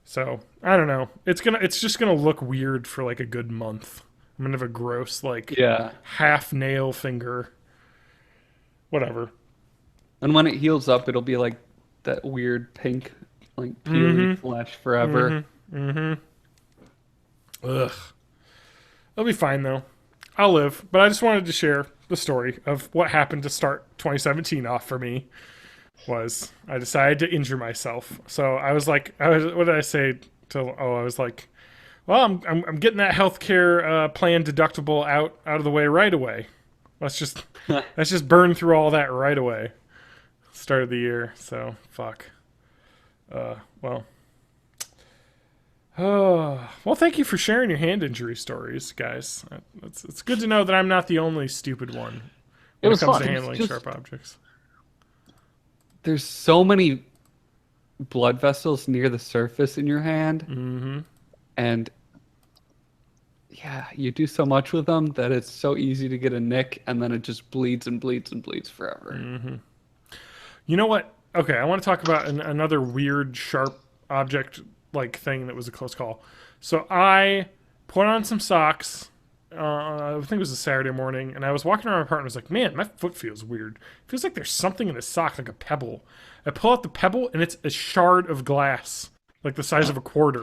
So I don't know. It's just gonna look weird for like a good month. I'm gonna have a gross half nail finger. Whatever. And when it heals up, it'll be like that weird pink, like, peely flesh forever. Ugh. It'll be fine, though. I'll live. But I just wanted to share. the story of what happened to start 2017 off for me was I decided to injure myself. So I was like, what did I say to? Oh, I was like, well, I'm getting that healthcare plan deductible out of the way right away. Let's just burn through all that right away. Start of the year, so fuck. Well. Well, thank you for sharing your hand injury stories, guys. It's good to know that I'm not the only stupid one when it comes to handling sharp objects. There's so many blood vessels near the surface in your hand, and yeah, you do so much with them that it's so easy to get a nick, and then it just bleeds and bleeds and bleeds forever. You know what? Okay, I want to talk about another weird sharp object like thing that was a close call. So I put on some socks. I think it was a Saturday morning, and I was walking around my apartment. I was like, "Man, my foot feels weird. It feels like there's something in the sock, like a pebble." I pull out the pebble, and it's a shard of glass, like the size of a quarter.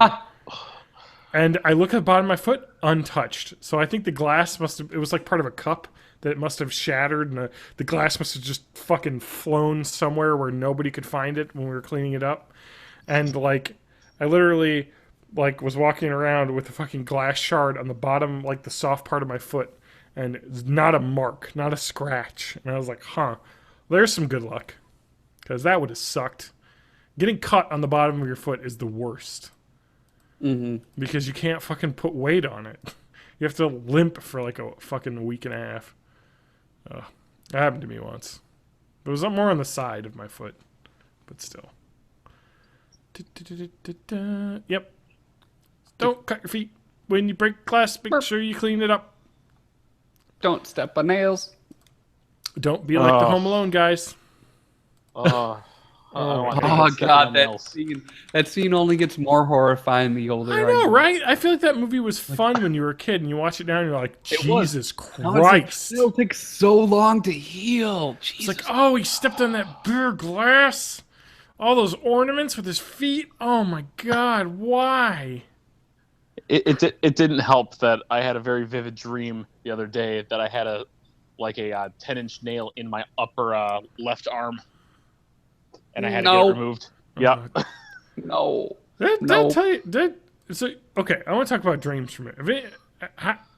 And I look at the bottom of my foot, untouched. So I think the glass it was like part of a cup that it must have shattered, and the glass must have just fucking flown somewhere where nobody could find it when we were cleaning it up. And like, I literally like was walking around with a fucking glass shard on the bottom, like the soft part of my foot, and it's not a mark, not a scratch. And I was like, huh, there's some good luck, because that would have sucked. Getting cut on the bottom of your foot is the worst. Because you can't fucking put weight on it. You have to limp for like a fucking week and a half. That happened to me once. But it was more on the side of my foot. But still. Yep. Don't cut your feet. When you break glass, make sure you clean it up. Don't step on nails. Don't be like the Home Alone guys. Oh god, that scene only gets more horrifying the older I know, right? I feel like that movie was fun when you were a kid, and you watch it now, and you're like, Jesus Christ! It'll take so long to heal. It's like, oh, he stepped on that bare glass. All those ornaments with his feet. Oh my god, why? It didn't help that I had a very vivid dream the other day that I had a 10-inch nail in my upper left arm. And I had to get it removed. Yeah. No. Did I tell you? Okay, I want to talk about dreams for a minute.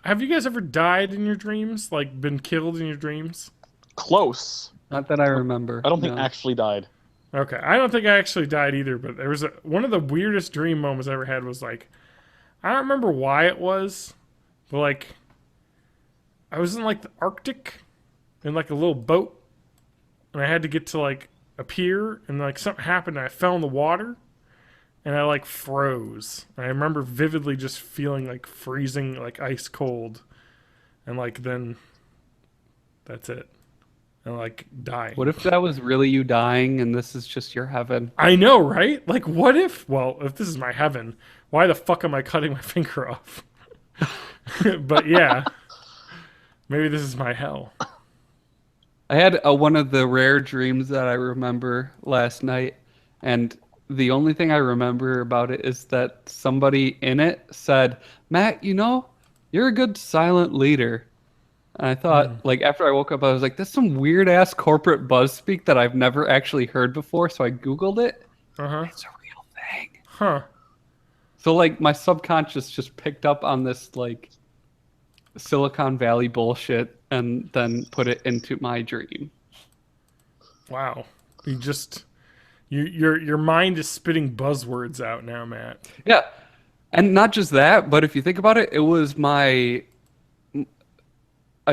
Have you guys ever died in your dreams? Like, been killed in your dreams? Close. Not that I remember. I don't think actually died. Okay, I don't think I actually died either, but there was one of the weirdest dream moments I ever had was like, I don't remember why it was, but like, I was in like the Arctic in like a little boat, and I had to get to like a pier, and like something happened, and I fell in the water, and I like froze. And I remember vividly just feeling like freezing, like ice cold, and like then that's it, and like dying. What if that was really you dying, and this is just your heaven? I know, right? Like, what if? Well, if this is my heaven, why the fuck am I cutting my finger off? But yeah, maybe this is my hell. I had one of the rare dreams that I remember last night, and the only thing I remember about it is that somebody in it said, "Matt, you know, you're a good silent leader." And I thought, like, after I woke up, I was like, "That's some weird ass corporate buzz speak that I've never actually heard before." So I Googled it. It's a real thing. Huh. So like, my subconscious just picked up on this like Silicon Valley bullshit and then put it into my dream. Wow. Your mind is spitting buzzwords out now, Matt. Yeah. And not just that, but if you think about it, it was a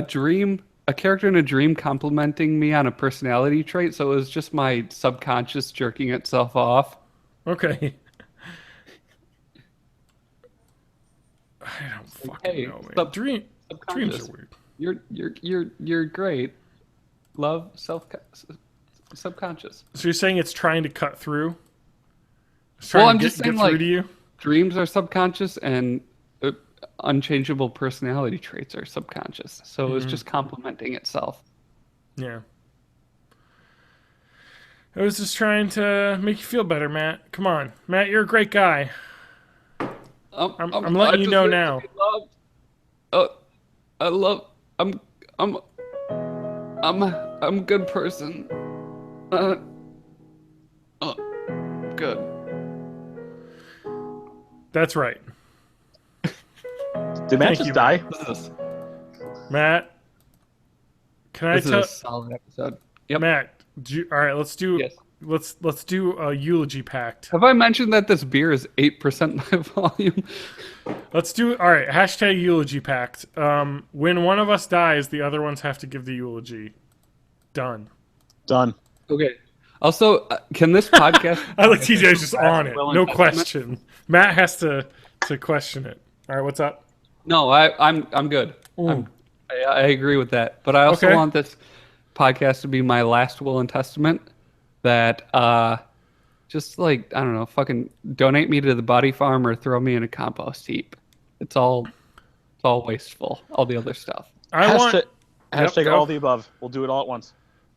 character in a dream complimenting me on a personality trait, so it was just my subconscious jerking itself off. Okay. I don't fucking know, man. Dreams are weird. You're great. Love subconscious. So you're saying it's trying to cut through? I'm just saying, get like, through to you? Dreams are subconscious, and unchangeable personality traits are subconscious. So it was just complimenting itself. Yeah. I was just trying to make you feel better, Matt. Come on, Matt. You're a great guy. I'm letting you know now. I'm I'm a good person. Good. That's right. Did Matt Thank just you, die? Matt, can I This is tell a solid episode. Yep. Matt? All right, let's do Yes. let's do a eulogy pact. Have I mentioned that this beer is 8% by volume? Let's do all right. Hashtag eulogy pact. When one of us dies, the other ones have to give the eulogy. Done. Done. Okay. Also, can this podcast? I like TJ's just on it. Will and No Testament? question. Matt has to question it. All right, what's up? No, I'm good. I agree with that. But I also Okay. want this podcast to be my last will and testament. That just like I don't know, fucking donate me to the body farm or throw me in a compost heap. It's all wasteful. All the other stuff. I want Hashtag go. all the above. We'll do it all at once.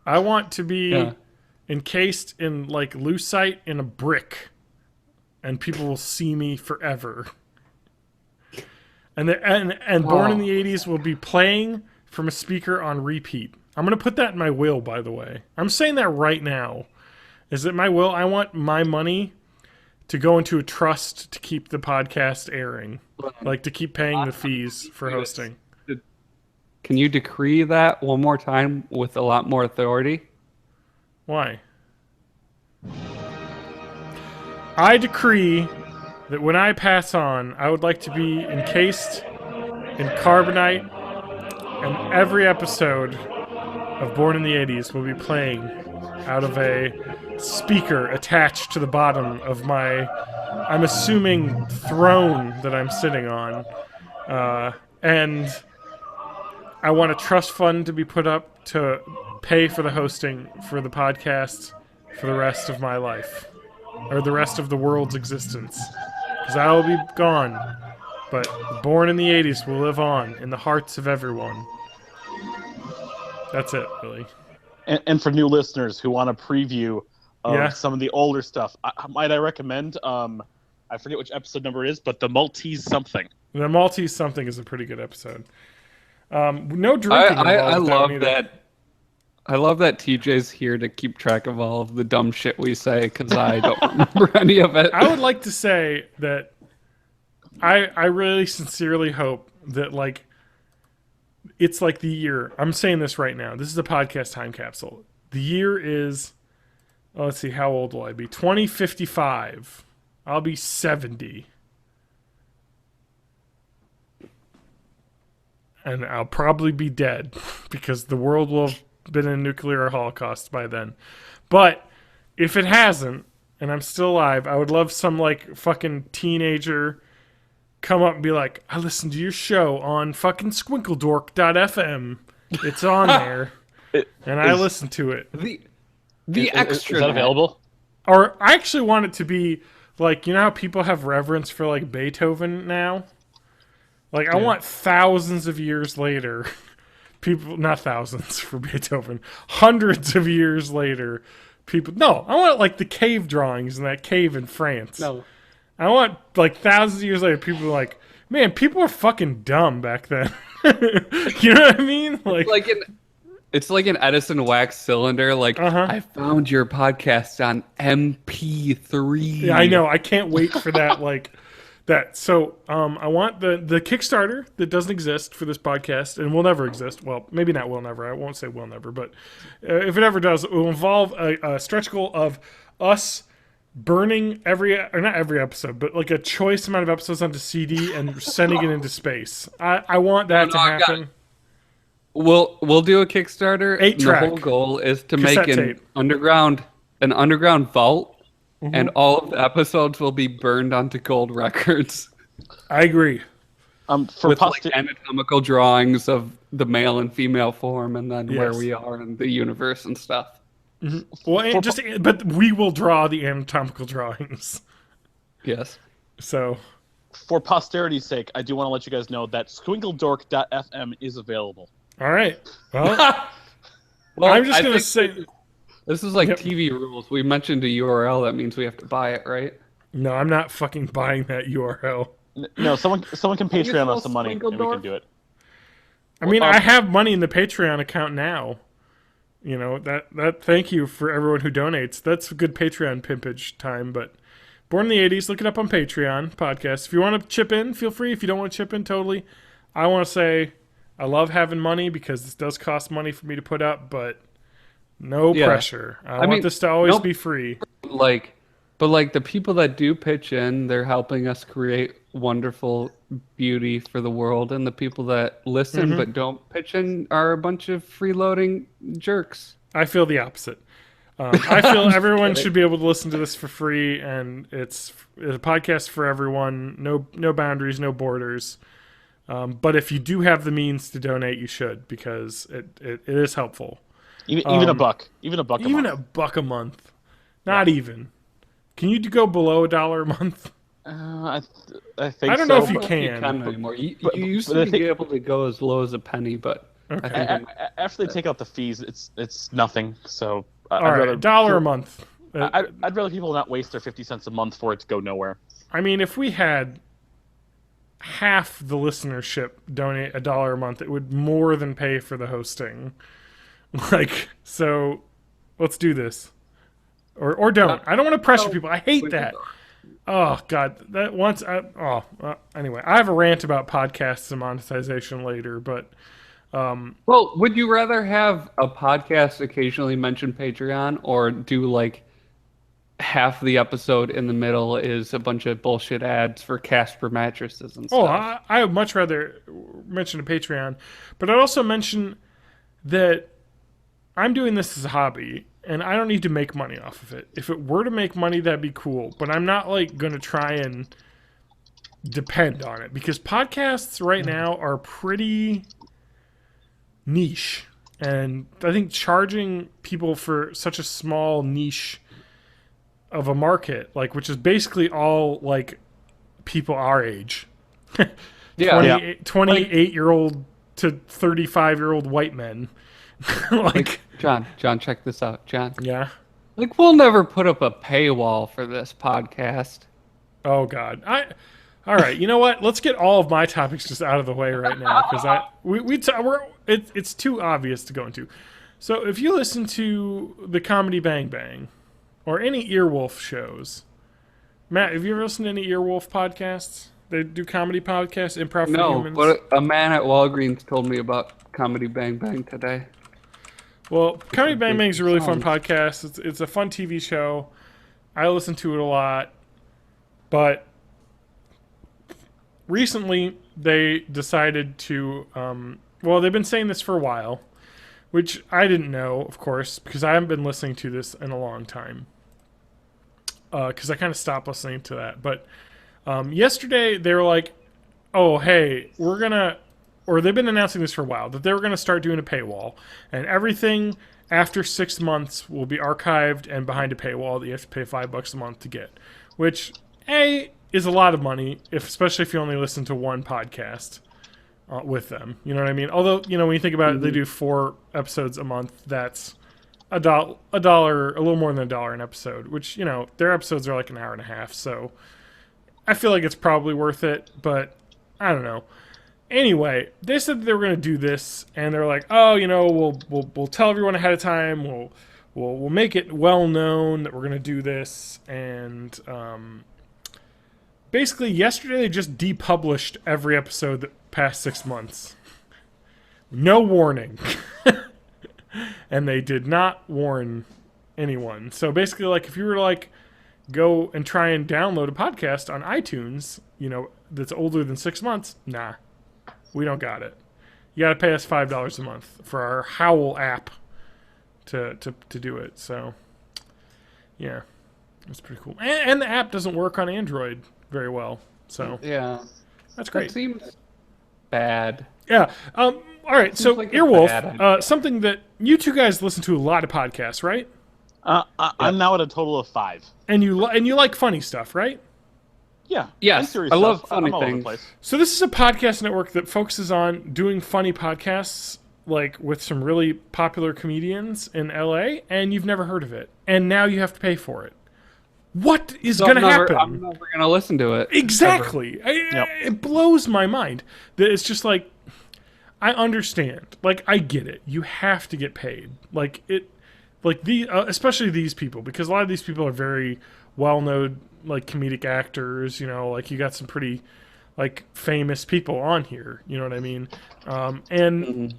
I want to be Yeah. encased in like lucite in a brick, and people will see me forever. And Born in the 80s will be playing from a speaker on repeat. I'm gonna put that in my will, by the way. I'm saying that right now. Is it my will? I want my money to go into a trust to keep the podcast airing, like to keep paying the fees for hosting. Can you decree that one more time with a lot more authority? Why? I decree that when I pass on, I would like to be encased in carbonite, and every episode of Born in the 80s will be playing out of a speaker attached to the bottom of my, I'm assuming, throne that I'm sitting on. And I want a trust fund to be put up to pay for the hosting for the podcast for the rest of my life. Or the rest of the world's existence. Because I will be gone. But Born in the 80s will live on in the hearts of everyone. That's it, really. And for new listeners who want a preview of Yeah. some of the older stuff, might I recommend? I forget which episode number it is, but the Maltese something. The Maltese something is a pretty good episode. No drinking. I involved with love one either. that. I love that TJ's here to keep track of all of the dumb shit we say because I don't remember any of it. I would like to say that I really sincerely hope that like it's like the year. I'm saying this right now. This is a podcast time capsule. The year is let's see, how old will I be? 2055. I'll be 70. And I'll probably be dead because the world will have been in a nuclear holocaust by then. But if it hasn't, and I'm still alive, I would love some like fucking teenager come up and be like, I listened to your show on fucking squinkledork.fm. It's on there. And I listened to it. The extra Is that available? Or I actually want it to be like, you know how people have reverence for like Beethoven now? Like, I want thousands of years later, people, not thousands for Beethoven, hundreds of years later, people, no, I want like the cave drawings in that cave in France. No. I want like thousands of years later, people are like, man, people were fucking dumb back then. You know what I mean? It's like an Edison wax cylinder. Like, I found your podcast on MP3. Yeah, I know. I can't wait for that. Like that. So, I want the Kickstarter that doesn't exist for this podcast and will never exist. Well, maybe not will never. I won't say will never, but if it ever does, it will involve a stretch goal of us burning not every episode, but like a choice amount of episodes onto CD and sending it into space. I want that to happen. We'll do a Kickstarter. 8-track. The whole goal is to Cassette make tape. an underground vault, and all of the episodes will be burned onto gold records I agree. For with like anatomical drawings of the male and female form, and then where Yes. we are in the universe and stuff. Well, but we will draw the anatomical drawings. Yes. So, For posterity's sake, I do want to let you guys know that squinkledork.fm is available. all right. Well, I'm just going to say... This is like Yep. TV rules. We mentioned a URL. That means we have to buy it, right? No, I'm not fucking buying that URL. No, someone can Patreon spell us some money, and we Squinkledork? can do it. I mean, I have money in the Patreon account now. you know, that thank you for everyone who donates. That's a good Patreon pimpage time. But Born in the 80s, look it up on Patreon podcast. If you want to chip in, feel free. If you don't want to chip in, totally. I want to say I love having money because this does cost money for me to put up, but no pressure. I want this to always be free. But the people that do pitch in, they're helping us create wonderful beauty for the world, and the people that listen but don't pitch in are a bunch of freeloading jerks. I feel the opposite. I feel everyone should be able to listen to this for free, and it's a podcast for everyone. No boundaries, no borders. But if you do have the means to donate, you should, because it is helpful. Even a buck. Even a buck a month. Not even. Can you go below $1 a month? I think I don't know if you can anymore. You used to be able to go as low as a penny, but okay. After they take out the fees, it's nothing. So all right, $1 a month. I'd rather people not waste their 50 cents a month for it to go nowhere. I mean, if we had half the listenership donate $1 a month, it would more than pay for the hosting. So let's do this. Or don't. I don't want to pressure people. I hate that. Oh, God. That once... anyway, I have a rant about podcasts and monetization later, but... Well, would you rather have a podcast occasionally mention Patreon, or do, half the episode in the middle is a bunch of bullshit ads for Casper mattresses and stuff? I would much rather mention a Patreon, but I'd also mention that I'm doing this as a hobby, and I don't need to make money off of it. If it were to make money, that'd be cool. But I'm not going to try and depend on it, because podcasts right now are pretty niche. And I think charging people for such a small niche of a market, which is basically all people our age, 28-year-old to 35-year-old white men. John, check this out, John. Yeah. We'll never put up a paywall for this podcast. Oh God. All right. You know what? Let's get all of my topics just out of the way right now, because it's too obvious to go into. So if you listen to the Comedy Bang Bang or any Earwolf shows, Matt, have you ever listened to any Earwolf podcasts? They do comedy podcasts, Improv for Humans. No, but a man at Walgreens told me about Comedy Bang Bang today. Well, Comedy Bang Bang is a really fun podcast. It's a fun TV show. I listen to it a lot. But recently, they decided to... they've been saying this for a while, which I didn't know, of course, because I haven't been listening to this in a long time. Because I kind of stopped listening to that. But yesterday, they were like, oh, hey, we're going to... Or they've been announcing this for a while, that they were going to start doing a paywall. And everything after 6 months will be archived and behind a paywall that you have to pay $5 a month to get. Which, is a lot of money, especially if you only listen to one podcast with them. You know what I mean? Although, when you think about it, they do 4 episodes a month. That's a little more than $1 an episode, which, their episodes are an hour and a half. So I feel like it's probably worth it, but I don't know. Anyway, they said that they were going to do this, and they're like, "Oh, we'll tell everyone ahead of time. We'll make it well known that we're going to do this." And basically, yesterday they just depublished every episode the past 6 months, no warning, and they did not warn anyone. So basically, if you were to go and try and download a podcast on iTunes, that's older than 6 months, nah. We don't got it. You got to pay us $5 a month for our Howl app to do it. So, yeah, it's pretty cool. And the app doesn't work on Android very well. So yeah, that's great. That seems bad. Yeah. All right. So Earwolf, something that you two guys listen to a lot of podcasts, right? I'm now at a total of 5. And you like funny stuff, right? Yeah. Yes, I love funny things. So this is a podcast network that focuses on doing funny podcasts, with some really popular comedians in LA, and you've never heard of it. And now you have to pay for it. What is going to happen? I'm never going to listen to it. Exactly. It blows my mind. It's just I understand. Like, I get it. You have to get paid. Like it, like especially these people, because a lot of these people are very well-known, like comedic actors. You know, like you got some pretty like famous people on here. You know what I mean? And Mhm.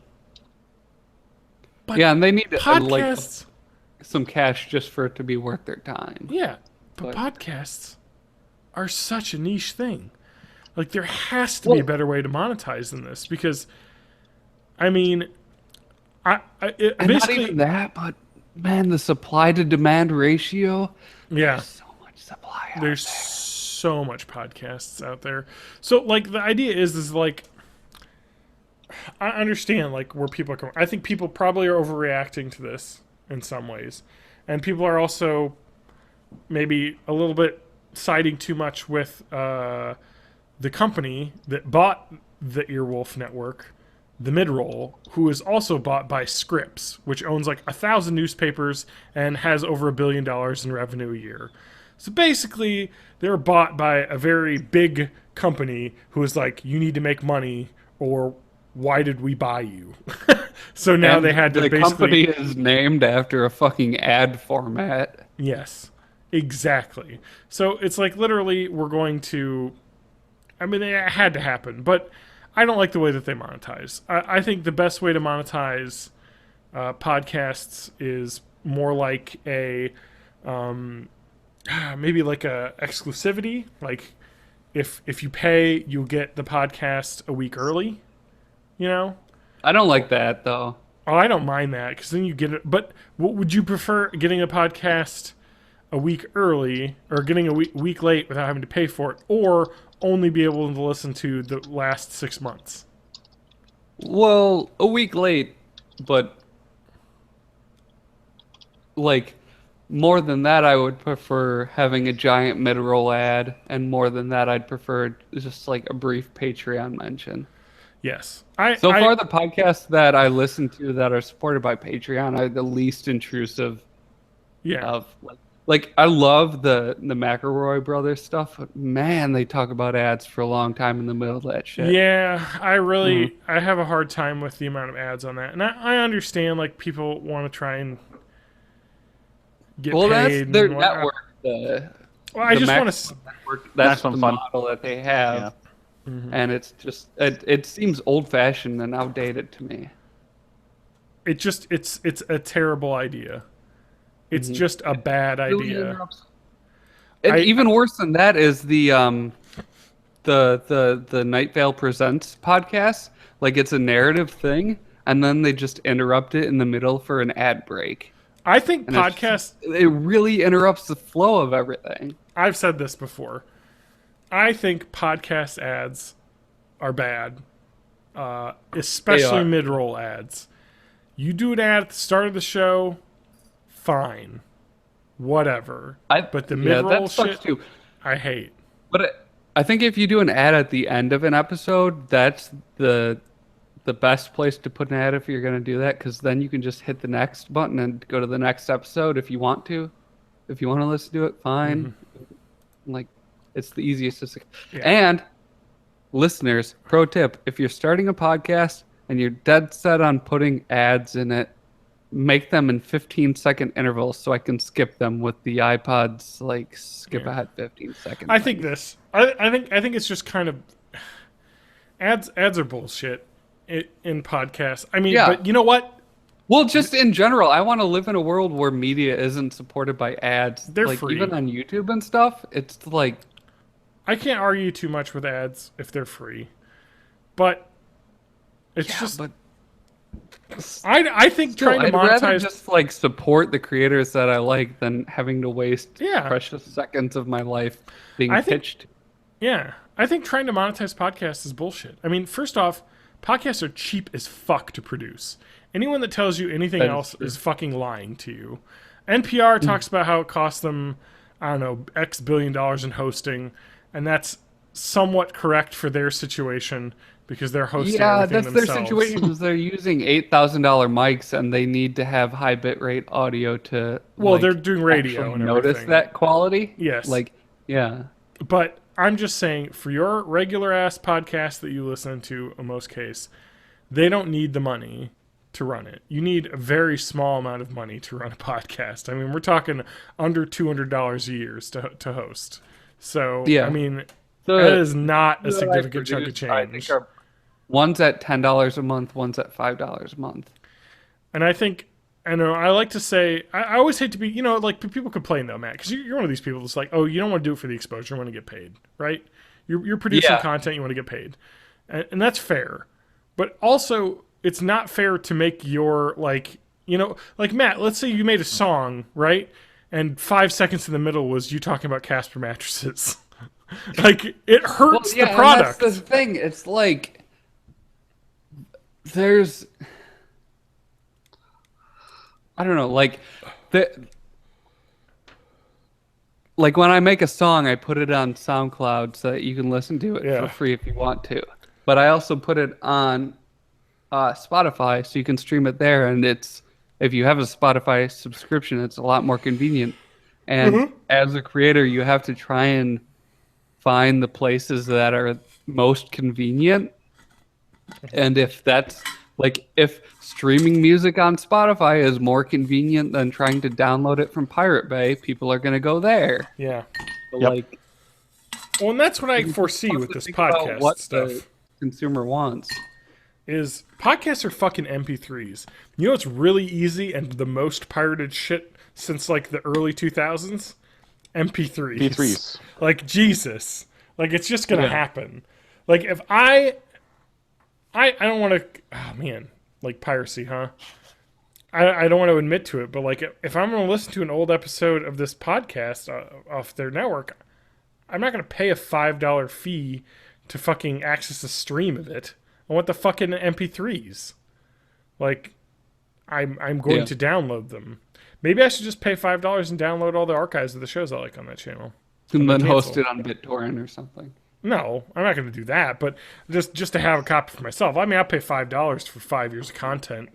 but Yeah, and they need podcasts, some cash just for it to be worth their time. yeah, but But podcasts are such a niche thing. Like there has to be a well, better way to monetize than this because, I mean, and not basically, even that, but man, the supply to demand ratio. yeah. So much supply out There's there. so much podcasts out there. So like the idea is like I understand like where people are coming. I think people probably are overreacting to this in some ways, and people are also maybe a little bit siding too much with the company that bought the Earwolf Network, the Midroll, who is also bought by Scripps, which owns like 1,000 newspapers and has over $1 billion in revenue a year. So basically, they were bought by a very big company who was like, "You need to make money, or why did we buy you?" So now And they had to the basically, company is named after a fucking ad format. yes, exactly. So it's like literally, we're going to. I mean, it had to happen, but I don't like the way that they monetize. I think the best way to monetize podcasts is more like a maybe like a exclusivity. Like if you pay, you'll get the podcast a week early. You know. I don't like that though. Oh, I don't mind that because then you get it. But what would you prefer, getting a podcast a week early or getting a week late without having to pay for it, or only be able to listen to the last 6 months? Well, a week late, but like more than that, I would prefer having a giant mid-roll ad, and more than that, I'd prefer just like a brief Patreon mention. Yes, So far, the podcasts that I listen to that are supported by Patreon are the least intrusive yeah. of like I love the McElroy brothers stuff, but man, they talk about ads for a long time in the middle of that shit. Yeah, Mhm. I have a hard time with the amount of ads on that, and I understand like people want to try and get Well, that's paid their and whatnot. network. The Well, I the just want Maximum to. network. That's Maximum the Fun. model that they have, Yeah. and it's just it seems old fashioned and outdated to me. It's a terrible idea. It's Mhm. just a bad Really idea. interrupts. And I even worse than that is the Night Vale Presents podcast. Like it's a narrative thing, and then they just interrupt it in the middle for an ad break. I think And it's podcasts. it really interrupts the flow of everything. I've said this before. I think podcast ads are bad, especially are. mid-roll ads. You do an ad at the start of the show, fine, whatever. But the mid-roll that sucks shit, too. I hate. But I think if you do an ad at the end of an episode, that's the best place to put an ad if you're going to do that, because then you can just hit the next button and go to the next episode if you want to. If you want to listen to it, fine. Like, it's the easiest to. Yeah. And listeners, pro tip: if you're starting a podcast and you're dead set on putting ads in it, make them in 15-second intervals so I can skip them with the iPods. Like, skip Yeah. ahead 15 seconds. I think this. I think it's just kind of ads. Ads are bullshit in podcasts. I mean, Yeah. but you know what? Well, just in general, I want to live in a world where media isn't supported by ads. They're like free. even on YouTube and stuff. It's like I can't argue too much with ads if they're free, but it's yeah, just. but I think still, trying to I'd rather monetize. just like support the creators that I like than having to waste Yeah. precious seconds of my life being I think- pitched. Yeah, I think trying to monetize podcasts is bullshit. I mean, first off, podcasts are cheap as fuck to produce. Anyone that tells you anything That is else true. is fucking lying to you. NPR talks about how it costs them, I don't know, X billion dollars in hosting, and that's somewhat correct for their situation because they're hosting Yeah, everything that's themselves. their situation. Is they're using $8,000 mics and they need to have high bitrate audio to. Well, like, they're doing radio actually and notice everything. that quality. Yes. Like, yeah. But I'm just saying, for your regular ass podcast that you listen to in most case, they don't need the money to run it. You need a very small amount of money to run a podcast. I mean, we're talking under $200 a year to host. So, Yeah. I mean, that is not a significant chunk of I think change. one's at $10 a month, one's at $5 a month. And I think, I know, I like to say, I always hate to be, like people complain though, Matt, because you're one of these people that's like, oh, you don't want to do it for the exposure, you want to get paid, right? You're producing content, you want to get paid. And that's fair. But also, it's not fair to make your, like Matt, let's say you made a song, right? And 5 seconds in the middle was you talking about Casper mattresses. Like, it hurts the product. That's the thing. It's like, there's, I don't know, like when I make a song, I put it on SoundCloud so that you can listen to it for free if you want to. But I also put it on Spotify so you can stream it there. And if you have a Spotify subscription, it's a lot more convenient. And as a creator, you have to try and find the places that are most convenient. And if that's if streaming music on Spotify is more convenient than trying to download it from Pirate Bay, people are going to go there. Yeah. But well, and that's what I foresee with this podcast what stuff. The consumer wants is podcasts are fucking MP3s. You know what's really easy and the most pirated shit since like the early 2000s? MP3s. MP3s. Like, Jesus. Like, it's just going to happen. Like, if I don't want to... Oh, man. Like, piracy, huh? I don't want to admit to it, but, like, if I'm going to listen to an old episode of this podcast off their network, I'm not going to pay a $5 fee to fucking access a stream of it. I want the fucking MP3s. Like, I'm going to download them. Maybe I should just pay $5 and download all the archives of the shows I like on that channel. And then host it on BitTorrent or something. No, I'm not going to do that, but just to have a copy for myself. I mean, I'll pay $5 for 5 years of content,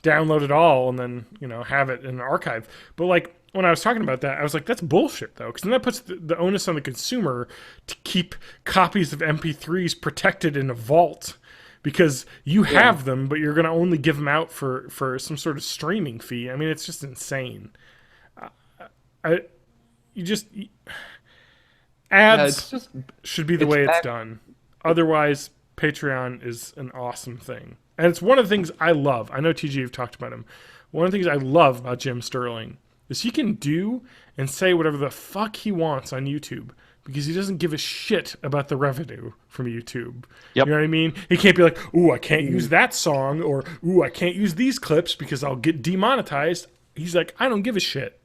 download it all, and then, have it in an archive. But, like, when I was talking about that, I was like, that's bullshit, though, because then that puts the onus on the consumer to keep copies of MP3s protected in a vault, because you have them, but you're going to only give them out for some sort of streaming fee. I mean, it's just insane. Ads should be the way it's done. Otherwise, Patreon is an awesome thing. And it's one of the things I love. I know TG, you've talked about him. One of the things I love about Jim Sterling is he can do and say whatever the fuck he wants on YouTube because he doesn't give a shit about the revenue from YouTube. Yep. You know what I mean? He can't be like, ooh, I can't use that song, or ooh, I can't use these clips because I'll get demonetized. He's like, I don't give a shit.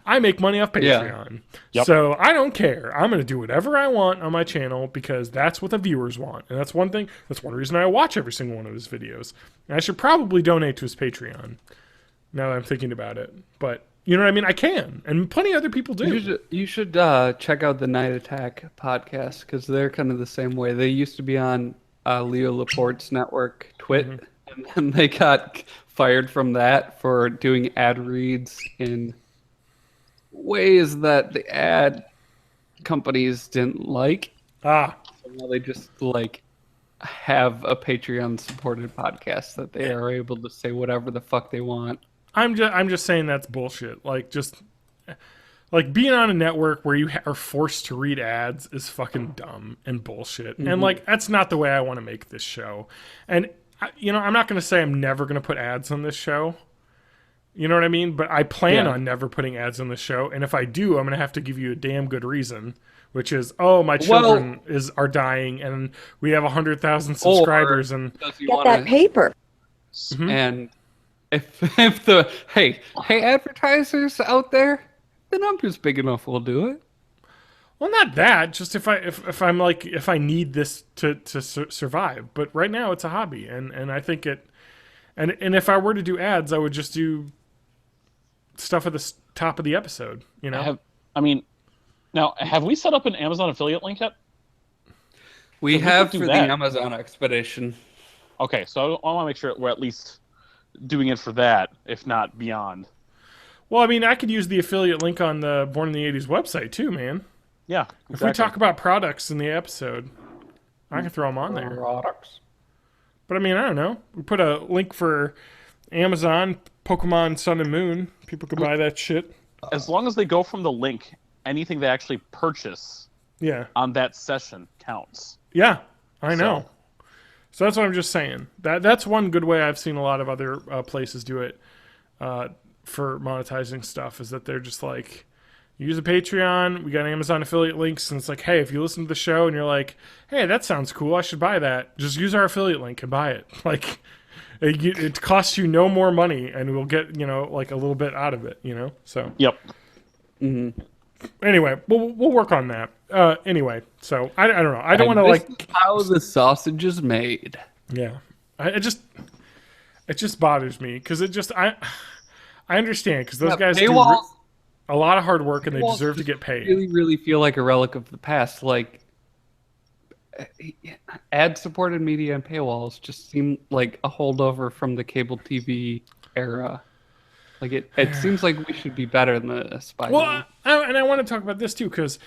I make money off Patreon. Yep. So I don't care. I'm going to do whatever I want on my channel because that's what the viewers want. And that's one reason I watch every single one of his videos. And I should probably donate to his Patreon now that I'm thinking about it. But you know what I mean? I can. And plenty of other people do. You should check out the Night Attack podcast because they're kind of the same way. They used to be on Leo Laporte's network, Twit, and then they got fired from that for doing ad reads in ways that the ad companies didn't like. So now they just have a Patreon supported podcast that they are able to say whatever the fuck they want. I'm just saying that's bullshit. Like being on a network where you are forced to read ads is fucking dumb and bullshit. And that's not the way I want to make this show. And I'm not going to say I'm never going to put ads on this show. You know what I mean? But I plan on never putting ads on the show. And if I do, I'm going to have to give you a damn good reason, which is, my children are dying and we have 100,000 subscribers. And get that paper. And if the, hey, advertisers out there, the number's big enough, we'll do it. Well, not that. Just if I need this to survive. But right now it's a hobby. And I think and if I were to do ads, I would just do stuff at the top of the episode, Now, have we set up an Amazon affiliate link yet? We have for the Amazon expedition. Okay, so I want to make sure we're at least doing it for that, if not beyond. Well, I mean, I could use the affiliate link on the Born in the 80s website too, man. Yeah, exactly. If we talk about products in the episode, I can throw them on there. Products. But I mean, I don't know. We put a link for Amazon, Pokemon Sun and Moon. People could buy that shit. As long as they go from the link, anything they actually purchase Yeah. on that session counts. Yeah, I know. So that's what I'm just saying. That's one good way I've seen a lot of other places do it for monetizing stuff, is that they're just like, use a Patreon, we got Amazon affiliate links, and it's like, hey, if you listen to the show and you're like, hey, that sounds cool, I should buy that, just use our affiliate link and buy it. Like, it costs you no more money, and we'll get, like a little bit out of it, So Yep. anyway, we'll work on that. Anyway, so I don't know. I don't want to This like is how the sausage is made. Yeah, it just bothers me because I understand because those guys do a lot of hard work and they deserve to get paid. Really feel like a relic of the past. Like ad-supported media and paywalls just seem like a holdover from the cable TV era. Like it seems like we should be better than this by now. And I want to talk about this too because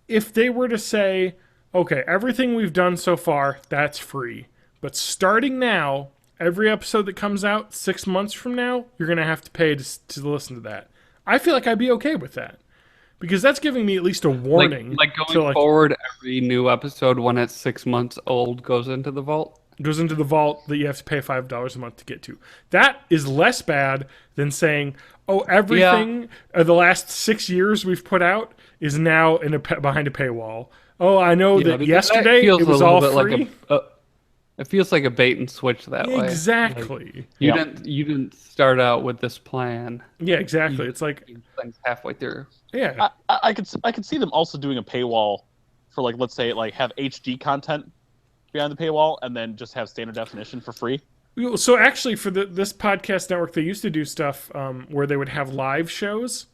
if they were to say, okay, everything we've done so far, that's free, but starting now, every episode that comes out 6 months from now, you're gonna have to pay to listen to that. I feel like I'd be okay with that because that's giving me at least a warning. Like going forward, every new episode when it's 6 months old goes into the vault. Goes into the vault that you have to pay $5 a month to get to. That is less bad than saying, oh, everything the last 6 years we've put out is now behind a paywall. Oh, I know that yesterday it was all free. It feels like a bait and switch that way. Exactly. Like, you didn't start out with this plan. Yeah, exactly. It's like things halfway through. Yeah. I could see them also doing a paywall for, like, let's say, like, have HD content behind the paywall and then just have standard definition for free. So actually, for this podcast network, they used to do stuff where they would have live shows.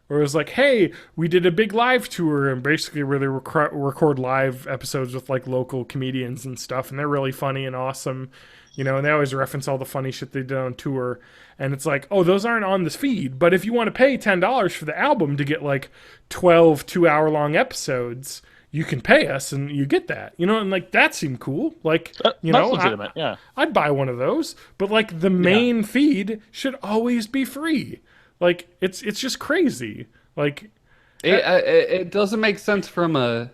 Where it was like, hey, we did a big live tour, and basically where they record live episodes with like local comedians and stuff, and they're really funny and awesome, and they always reference all the funny shit they did on tour. And it's like, oh, those aren't on this feed, but if you want to pay $10 for the album to get like 12 2-hour-long episodes, you can pay us and you get that, and like that seemed cool. Like, that's legitimate, yeah. I'd buy one of those, but like the main feed should always be free. Like it's just crazy. Like it doesn't make sense from a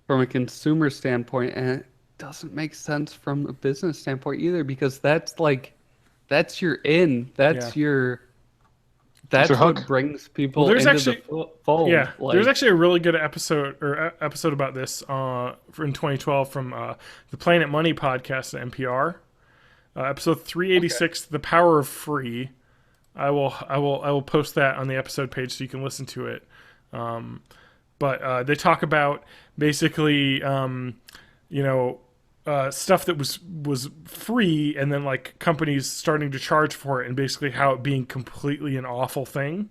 consumer standpoint, and it doesn't make sense from a business standpoint either, because that's your in. That's what hook. brings people there's into actually, the fold. Yeah, there's actually a really good episode about this in 2012 from the Planet Money podcast at NPR. Episode 386, The Power of Free. I will post that on the episode page so you can listen to it. But they talk about basically, stuff that was free, and then like companies starting to charge for it, and basically how it being completely an awful thing.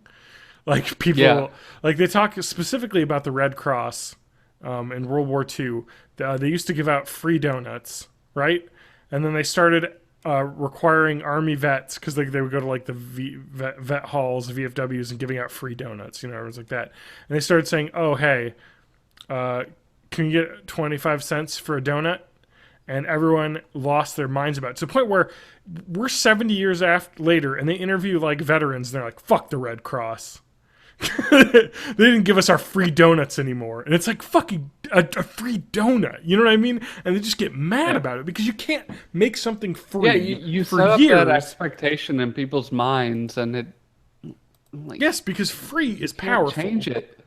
Like people, like they talk specifically about the Red Cross in World War II. They used to give out free donuts, right? And then they started requiring Army vets, because they would go to like the vet halls, VFWs, and giving out free donuts, everyone's like that. And they started saying, oh, hey, can you get 25 cents for a donut? And everyone lost their minds about it, to the point where we're 70 years later, and they interview like veterans, and they're like, fuck the Red Cross. They didn't give us our free donuts anymore. And it's like fucking a free donut, you know what I mean? And they just get mad about it, because you can't make something free. Yeah, you for set up years. that expectation in people's minds, and it yes, because free is powerful. Change it.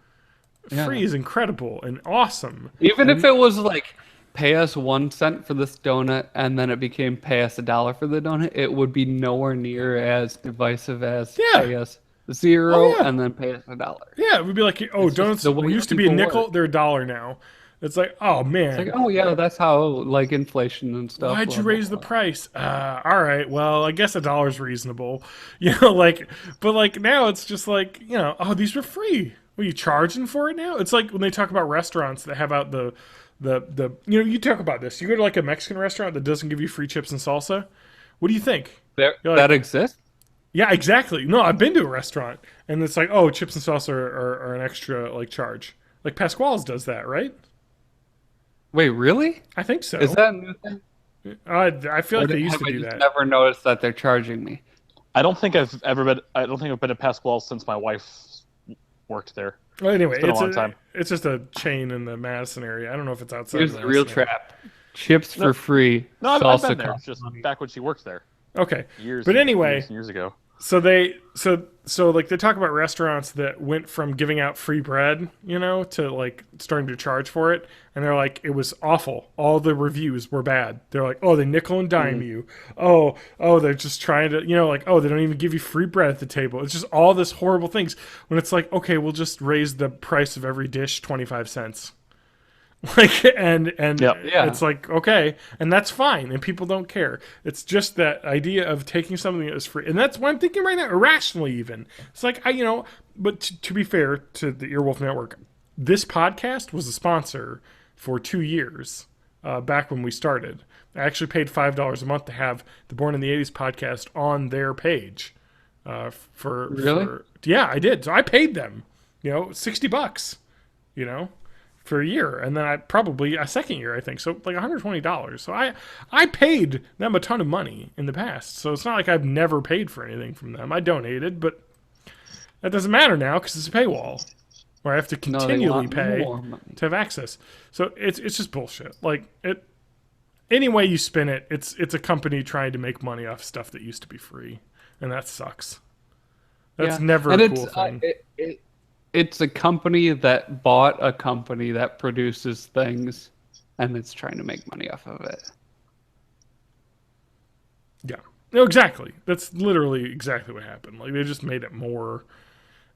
Free is incredible and awesome. Even if it was like, pay us 1 cent for this donut, and then it became pay us $1 for the donut, it would be nowhere near as divisive as pay us $0 and then pay us $1. Yeah, it would be like, oh, donuts used to be a nickel, they're $1 now. It's like, oh man. It's like, oh yeah, that's how like inflation and stuff. Why'd you raise the price? All right, well, I guess $1 is reasonable. But like now it's just like, oh, these were free. What, are you charging for it now? It's like when they talk about restaurants that have out the you talk about this. You go to like a Mexican restaurant that doesn't give you free chips and salsa. What do you think? That exists? Yeah, exactly. No, I've been to a restaurant and it's like, oh, chips and salsa are an extra like charge. Like Pasquale's does that, right? Wait, really? I think so. Is that a new thing? I feel like they used to I do just that. never noticed that they're charging me. I don't think I've been at Pasquale since my wife worked there. Well, anyway, It's been a long time. It's just a chain in the Madison area. I don't know if it's outside. Here's of the real Madison area. trap: chips for free. No, I've salsa been there. costs Just money. back when she worked there. Okay, Years. but anyway, years and years ago. so like they talk about restaurants that went from giving out free bread, to like starting to charge for it, and they're like, it was awful. All the reviews were bad. They're like, oh, they nickel and dime you. Oh, they're just trying to, like, oh, they don't even give you free bread at the table. It's just all this horrible things. When it's like, okay, we'll just raise the price of every dish 25 cents. Like and Yep. Yeah. it's like, okay, and that's fine, and people don't care. It's just that idea of taking something that is free, and that's what I'm thinking right now, irrationally even. It's like, but to be fair to the Earwolf Network, this podcast was a sponsor for 2 years, back when we started. I actually paid $5 a month to have the Born in the 80s podcast on their page. Really? Yeah, I did. So I paid them, $60, for a year, and then I probably a second year, I think, so like $120. So I paid them a ton of money in the past, so it's not like I've never paid for anything from them. I donated, but that doesn't matter now because it's a paywall where I have to continually pay to have access. So it's just bullshit. Like any way you spin it, it's a company trying to make money off stuff that used to be free, and that sucks. That's never a cool thing. It's a company that bought a company that produces things, and it's trying to make money off of it. Yeah. No, exactly. That's literally exactly what happened. Like, they just made it more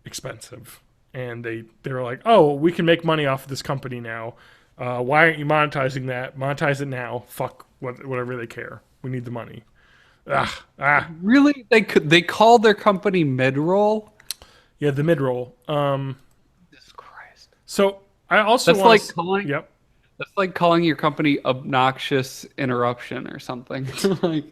expensive, and they were like, "Oh, we can make money off of this company now. Why aren't you monetizing that? Monetize it now. Fuck whatever they care. We need the money." Really? They call their company Midroll? Yeah, the mid-roll. Jesus Christ. So I also That's want like to... calling. Yep. That's like calling your company Obnoxious Interruption or something. Like,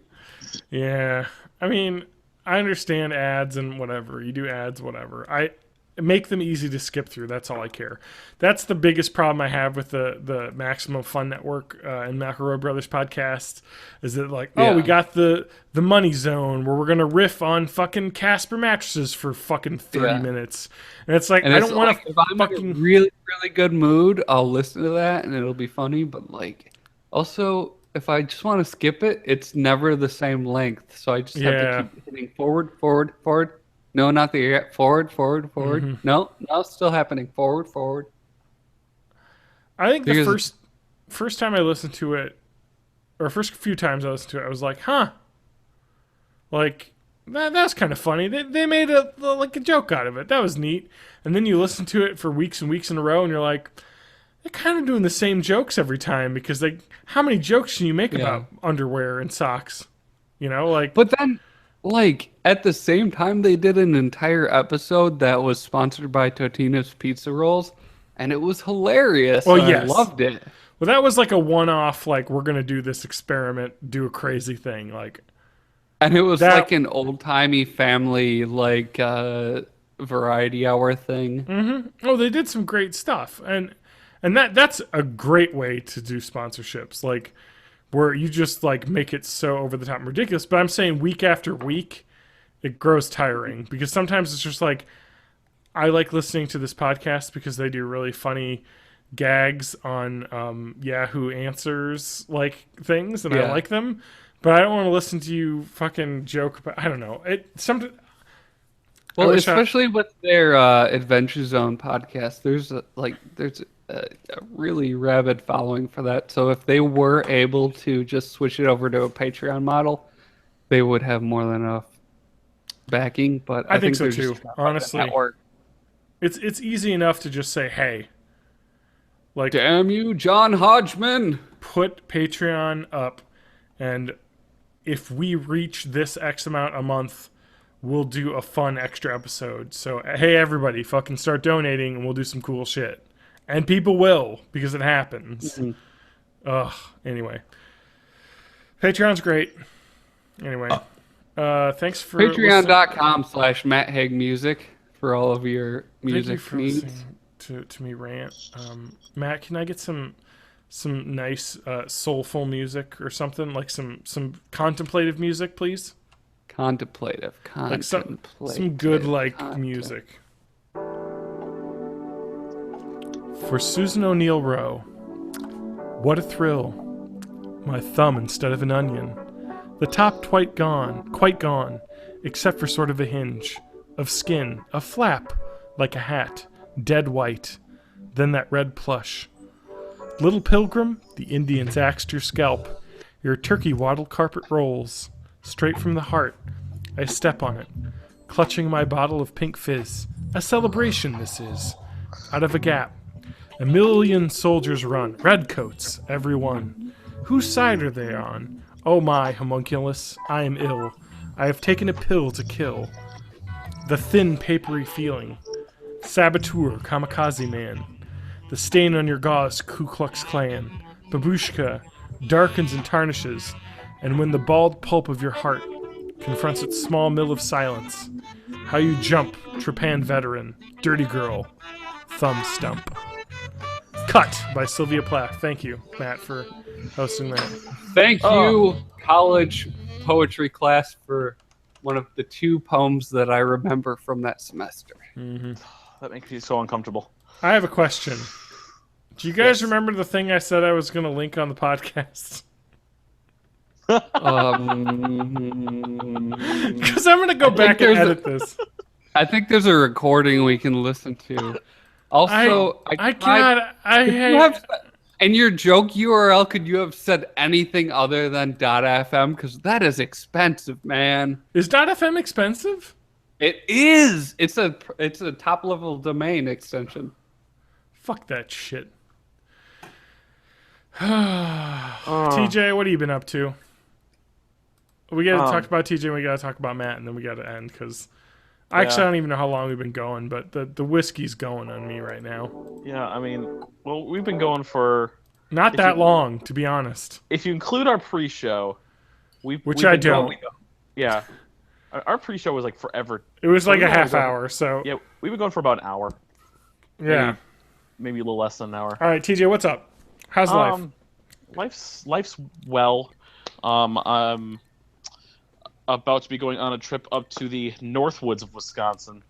Yeah. I mean, I understand ads and whatever. You do ads, whatever. I make them easy to skip through. That's all I care. That's the biggest problem I have with the Maximum Fun Network and McElroy Brothers podcast is that, like, we got the money zone where we're going to riff on fucking Casper mattresses for fucking 30 minutes. And it's like, I don't want to if I'm in a really, really good mood, I'll listen to that and it'll be funny. But, like, also, if I just want to skip it, it's never the same length. So I just have to keep hitting forward, forward, forward. No, not there yet. Forward, forward, forward. Mm-hmm. No, it's still happening. Forward, forward. I think the first time I listened to it, or first few times I listened to it, I was like, huh. Like, that's kind of funny. They made a joke out of it. That was neat. And then you listen to it for weeks and weeks in a row, and you're like, they're kind of doing the same jokes every time because how many jokes can you make about underwear and socks? But then, like, at the same time, they did an entire episode that was sponsored by Totino's Pizza Rolls, and it was hilarious. Well, I yes. loved it. Well, that was like a one-off, like, we're going to do this experiment, do a crazy thing. Like, and it was like an old-timey family, like, variety hour thing. Mm-hmm. Oh, they did some great stuff. And that's a great way to do sponsorships. Like, where you just like make it so over the top and ridiculous. But I'm saying week after week, it grows tiring because sometimes it's just like, I like listening to this podcast because they do really funny gags on Yahoo Answers like things, and I like them. But I don't want to listen to you fucking joke about. I don't know. Well, especially with their Adventure Zone podcast, there's a really rabid following for that. So if they were able to just switch it over to a Patreon model, they would have more than enough backing. But I think so too. Honestly, it's easy enough to just say, "Hey, like, damn you, John Hodgman, put Patreon up, and if we reach this X amount a month, we'll do a fun extra episode. So hey, everybody, fucking start donating, and we'll do some cool shit." And people will, because it happens. Mm-hmm. Ugh. Anyway. Patreon's great. Anyway. Thanks for Patreon.com/MattHaigMusic for all of your music needs. To me rant. Matt, can I get some some nice soulful music or something, like some contemplative music, please. Contemplative. Like some Contemplative. good music. For Susan O'Neill Rowe. What a thrill. My thumb instead of an onion. The top quite gone, except for sort of a hinge. Of skin, a flap, like a hat, dead white. Then that red plush. Little pilgrim, the Indians axed your scalp. Your turkey wattle carpet rolls. Straight from the heart. I step on it, clutching my bottle of pink fizz. A celebration this is. Out of a gap. A million soldiers run, redcoats, every one. Whose side are they on? Oh my, homunculus, I am ill. I have taken a pill to kill. The thin, papery feeling. Saboteur, kamikaze man. The stain on your gauze, Ku Klux Klan. Babushka, darkens and tarnishes. And when the bald pulp of your heart confronts its small mill of silence, how you jump, trepan veteran, dirty girl, thumb stump. Cut by Sylvia Plath. Thank you, Matt, for hosting that. Thank you, college poetry class, for one of the 2 poems that I remember from that semester. Mm-hmm. That makes me so uncomfortable. I have a question. Do you guys remember the thing I said I was going to link on the podcast? Because I'm going to go back and edit this. I think there's a recording we can listen to. Also, in your joke URL, could you have said anything other than .fm? Because that is expensive, man. Is .fm expensive? It is. It's a top level domain extension. Fuck that shit. TJ, what have you been up to? We got to talk about TJ and we got to talk about Matt, and then we got to end because I don't even know how long we've been going, but the whiskey's going on me right now. Yeah, I mean, well, we've been going for not that long, to be honest. If you include our pre-show, which I don't. Yeah, our pre-show was like forever. It was like a half hour, so yeah, we've been going for about an hour. Yeah, maybe a little less than an hour. All right, TJ, what's up? How's life? Life's well. I'm about to be going on a trip up to the Northwoods of Wisconsin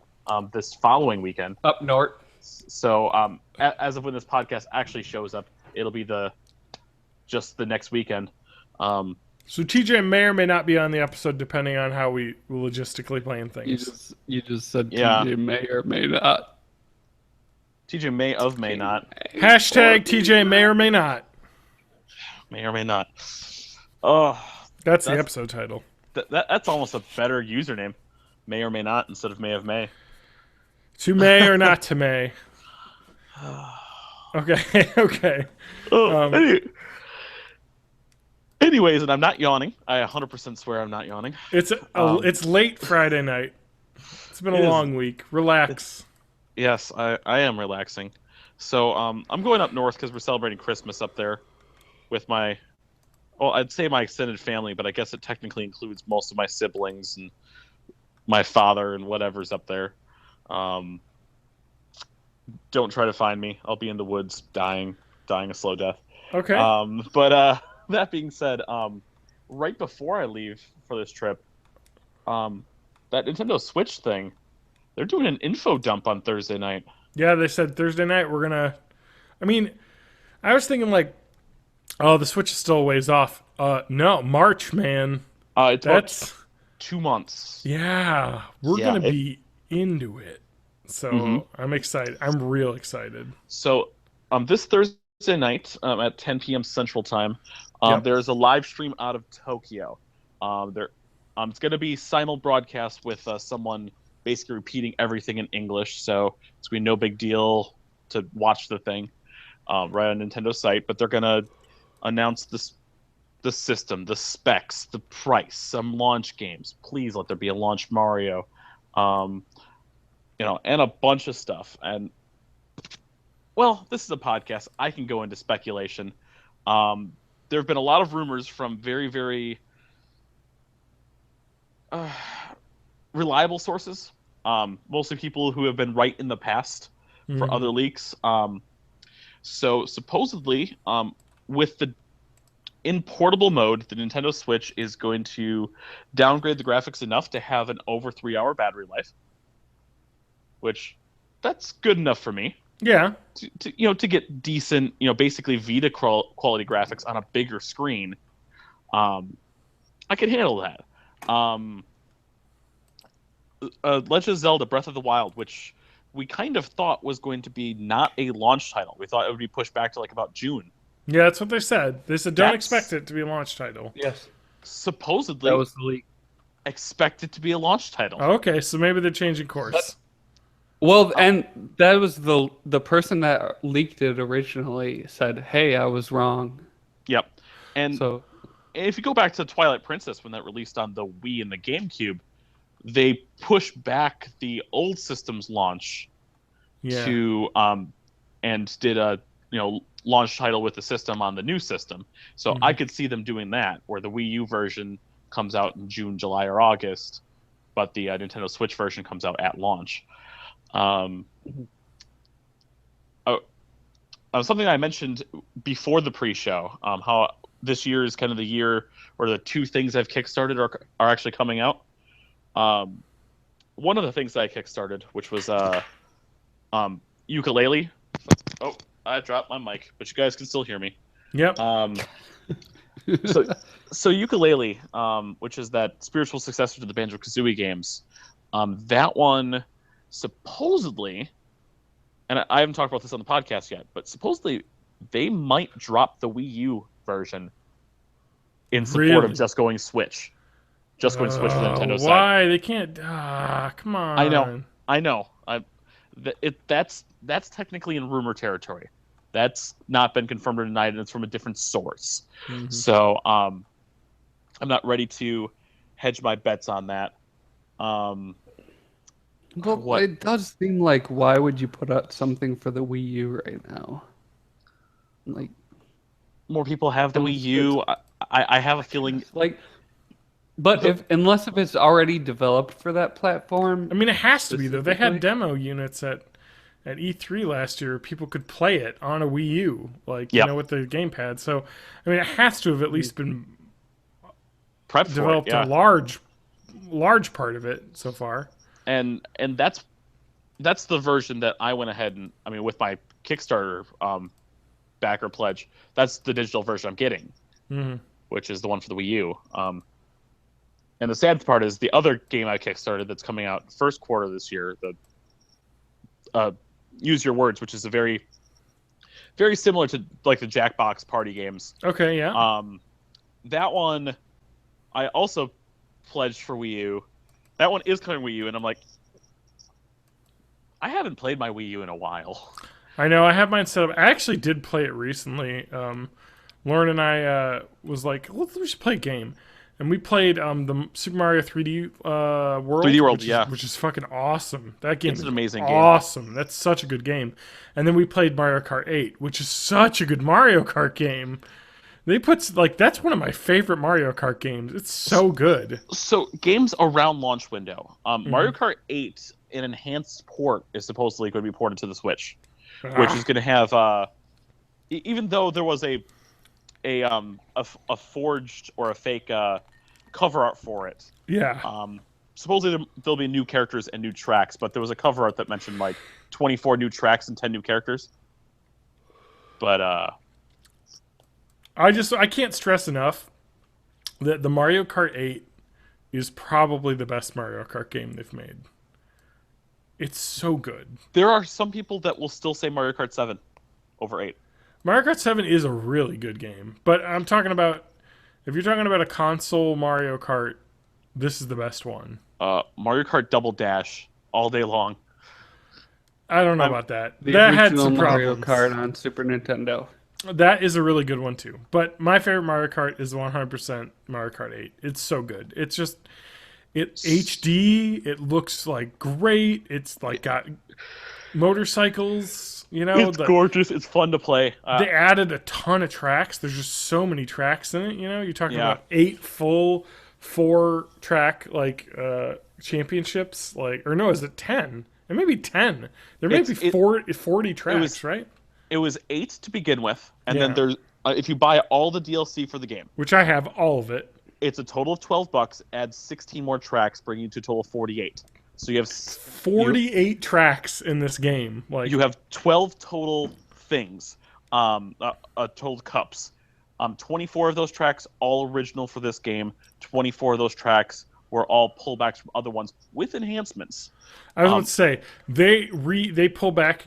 this following weekend. Up north. So as of when this podcast actually shows up, it'll be just the next weekend. So TJ may or may not be on the episode depending on how we logistically plan things. You just said TJ may or may not. TJ may not. Hashtag TJ may or may not. May or may not. Oh, that's the episode title. That's almost a better username. May or may not instead of may of may. To may or not to may. Okay, okay. Anyways, and I'm not yawning. I 100% swear I'm not yawning. It's late Friday night. It's been a long week. Relax. Yes, I am relaxing. So I'm going up north because we're celebrating Christmas up there with I'd say my extended family, but I guess it technically includes most of my siblings and my father and whatever's up there. Don't try to find me. I'll be in the woods dying a slow death. Okay. But that being said, right before I leave for this trip, that Nintendo Switch thing, they're doing an info dump on Thursday night. Yeah, they said Thursday night we're gonna. I mean, I was thinking like, oh, the Switch is still a ways off. No, March, man. That's about 2 months. Yeah, we're gonna be into it. So I'm excited. I'm real excited. So this Thursday night at 10 p.m. Central Time, there's a live stream out of Tokyo. It's going to be simul broadcast with someone basically repeating everything in English. So it's going to be no big deal to watch the thing right on Nintendo's site. But they're going to announce the system, the specs, the price, some launch games. Please let there be a launch Mario. And a bunch of stuff. And, well, this is a podcast. I can go into speculation. There have been a lot of rumors from very, very reliable sources, mostly people who have been right in the past for other leaks. So supposedly, with the in portable mode, the Nintendo Switch is going to downgrade the graphics enough to have an over 3-hour battery life, which that's good enough for me. Yeah. To get decent, basically Vita quality graphics on a bigger screen. I can handle that. Legend of Zelda: Breath of the Wild, which we kind of thought was going to be not a launch title. We thought it would be pushed back to like about June. Yeah, that's what they said. They said don't expect it to be a launch title. Yes. Supposedly, That was the leak. expect it to be a launch title. Oh, okay, so maybe they're changing course. Well, and that was the person that leaked it originally said, "Hey, I was wrong." Yep. And So if you go back to Twilight Princess when that released on the Wii and the GameCube, they pushed back the old system's launch to and did a launch title with the system on the new system. So I could see them doing that, where the Wii U version comes out in June, July, or August, but the Nintendo Switch version comes out at launch. Something I mentioned before the pre-show, how this year is kind of the year where the two things I've kickstarted are actually coming out. One of the things that I kickstarted, which was Ukulele. Oh, I dropped my mic, but you guys can still hear me. Yep. So Ukulele, which is that spiritual successor to the Banjo-Kazooie games, that one supposedly, and I haven't talked about this on the podcast yet, but supposedly they might drop the Wii U version in support of just going Switch. Just going Switch for the Nintendo side. Why? They can't... come on. I know. That's technically in rumor territory. That's not been confirmed or denied, and it's from a different source. Mm-hmm. So I'm not ready to hedge my bets on that. well, it does seem like, why would you put out something for the Wii U right now? Like, more people have the Wii U. I have a feeling but unless it's already developed for that platform. I mean, it has to be, though. They had demo units at E3 last year. People could play it on a Wii U, with the gamepad. So, I mean, it has to have at least been prepped developed for it, a large part of it so far. And that's the version that I went ahead and, I mean, with my Kickstarter backer pledge, that's the digital version I'm getting, which is the one for the Wii U. And the sad part is the other game I kickstarted that's coming out first quarter this year, the Use Your Words, which is a very, very similar to like the Jackbox party games. Okay, yeah. That one I also pledged for Wii U. That one is coming Wii U, and I'm like, I haven't played my Wii U in a while. I know, I have mine set up. I actually did play it recently. Lauren and I was like, we should play a game. And we played the Super Mario 3D World. 3D World, which is fucking awesome. That game is an amazing game. Awesome. That's such a good game. And then we played Mario Kart 8, which is such a good Mario Kart game. They put that's one of my favorite Mario Kart games. It's so good. So games around launch window. Mario Kart 8, an enhanced port, is supposedly going to be ported to the Switch, which is going to have even though there was a forged or a fake cover art for it. Yeah. Supposedly there'll be new characters and new tracks, but there was a cover art that mentioned like 24 new tracks and 10 new characters. But I can't stress enough that the Mario Kart 8 is probably the best Mario Kart game they've made. It's so good. There are some people that will still say Mario Kart 7 over 8. Mario Kart 7 is a really good game, but I'm talking about, if you're talking about a console Mario Kart, this is the best one. Mario Kart Double Dash all day long. I don't know about that. The that original had some Mario problems. Kart on Super Nintendo. That is a really good one too. But my favorite Mario Kart is 100% Mario Kart 8. It's so good. It's just HD. It looks like great. It's like got motorcycles. It's gorgeous. It's fun to play. They added a ton of tracks. There's just so many tracks in it. You're talking about 8 full 4-track championships. Is it 10? It may be 10. There may be 40 tracks, right? It was 8 to begin with, and then there's if you buy all the DLC for the game, which I have all of it. it's a total of $12. Add 16 more tracks, bringing you to a total of 48. So you have 48 tracks in this game. Like you have 12 total things, total cups. 24 of those tracks all original for this game. 24 of those tracks were all pullbacks from other ones with enhancements. I was about to say they pull back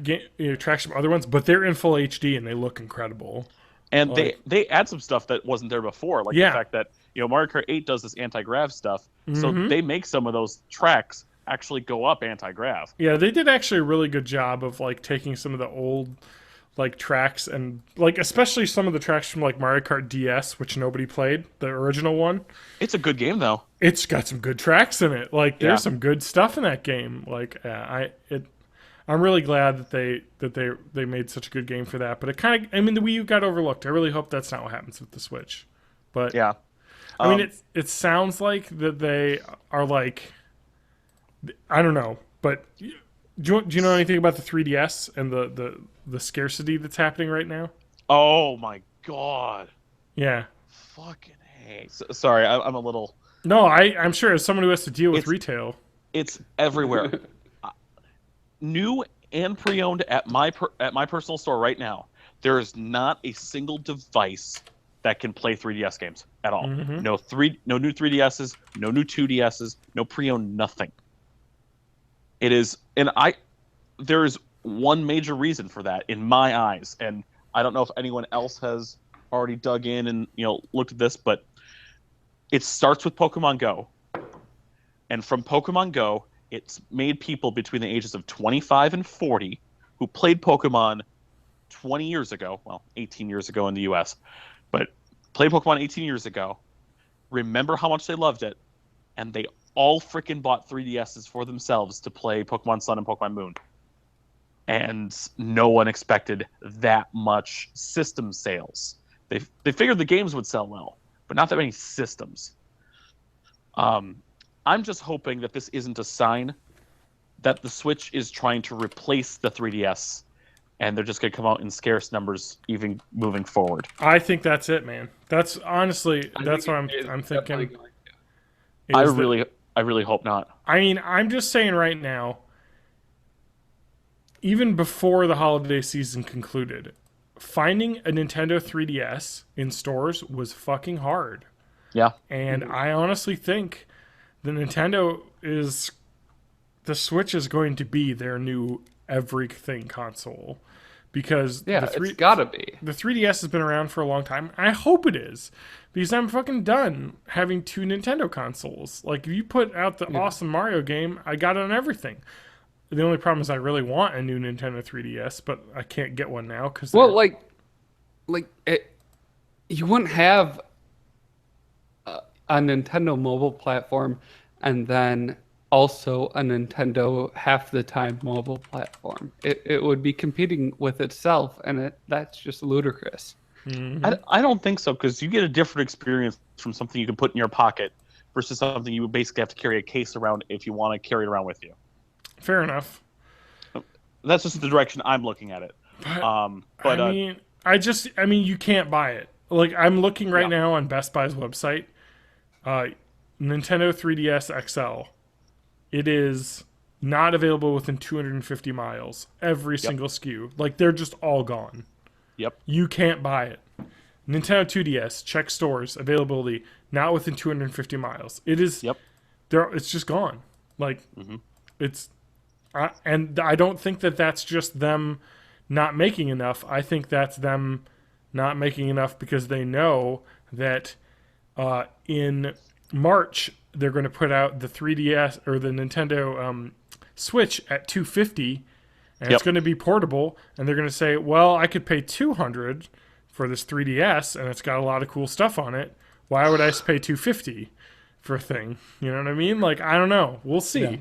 tracks from other ones, but they're in full HD and they look incredible. And they add some stuff that wasn't there before, like the fact that Mario Kart 8 does this anti-grav stuff, so they make some of those tracks actually go up anti-grav. Yeah, they did actually a really good job of like taking some of the old like tracks and like especially some of the tracks from like Mario Kart DS, which nobody played, the original one. It's a good game though. It's got some good tracks in it. Like there's some good stuff in that game. Like I'm really glad that they made such a good game for that. But it kind of, I mean, the Wii U got overlooked. I really hope that's not what happens with the Switch. But yeah, I mean, it sounds like that they are like, I don't know, but do you know anything about the 3DS and the scarcity that's happening right now? Oh my god. Yeah. Fucking hey. Sorry, I'm a little. No, I'm sure as someone who has to deal with retail, it's everywhere. New and pre-owned at my personal store right now, there is not a single device that can play 3DS games at all. No new 3DSs, no new 2DSs, no pre-owned nothing. It is, and there's one major reason for that in my eyes, and I don't know if anyone else has already dug in and looked at this, but it starts with Pokemon Go, and from Pokemon Go, it's made people between the ages of 25 and 40 who played Pokemon 20 years ago, well, 18 years ago in the US, but played Pokemon 18 years ago, remember how much they loved it, and they all freaking bought 3DSs for themselves to play Pokemon Sun and Pokemon Moon. And no one expected that much system sales. They figured the games would sell well, but not that many systems. I'm just hoping that this isn't a sign that the Switch is trying to replace the 3DS, and they're just going to come out in scarce numbers even moving forward. I think that's it, man. That's honestly, that's what I'm thinking. I really hope not. I mean, I'm just saying right now, even before the holiday season concluded, finding a Nintendo 3DS in stores was fucking hard. Yeah. And I honestly think the Switch is going to be their new everything console. Because it's gotta be. The 3DS has been around for a long time. I hope it is. Because I'm fucking done having two Nintendo consoles. Like, if you put out the awesome Mario game, I got it on everything. The only problem is I really want a new Nintendo 3DS, but I can't get one now. You wouldn't have a Nintendo mobile platform and then also a Nintendo half the time mobile platform. It would be competing with itself, and that's just ludicrous. Mm-hmm. I don't think so, because you get a different experience from something you can put in your pocket versus something you basically have to carry a case around if you want to carry it around with you. Fair enough. That's just the direction I'm looking at it. I mean, you can't buy it. Like, I'm looking right now on Best Buy's website. Nintendo 3DS XL. It is not available within 250 miles. Every single SKU. Like, they're just all gone. Yep. You can't buy it. Nintendo 2DS, check stores, availability, not within 250 miles. It is. Yep. It's just gone. Like, it's. And I don't think that that's just them not making enough. I think that's them not making enough because they know that in March they're going to put out the 3DS or the Nintendo Switch at $250, and it's going to be portable. And they're going to say, "Well, I could pay $200 for this 3DS, and it's got a lot of cool stuff on it. Why would I pay $250 for a thing?" You know what I mean? Like, I don't know. We'll see. Yeah.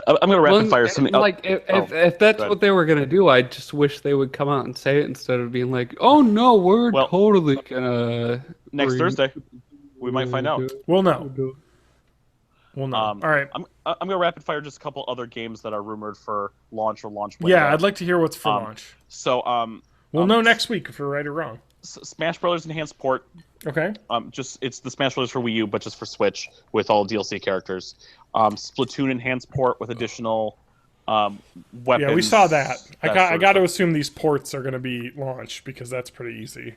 I'm going to rapid fire something. If that's what they were going to do, I just wish they would come out and say it instead of being like, "Oh no, we're totally gonna." Next Thursday, we might find out. We'll know. We'll know. All right. I'm going to rapid fire just a couple other games that are rumored for launch or launch window. Yeah, I'd like to hear what's for launch. So we'll know next week if we're right or wrong. Smash Brothers enhanced port. Okay. Just it's the Smash Brothers for Wii U, but just for Switch with all DLC characters. Splatoon enhanced port with additional weapons. Yeah, we saw that. I sort of got to stuff. assume these ports are going to be launched because that's pretty easy.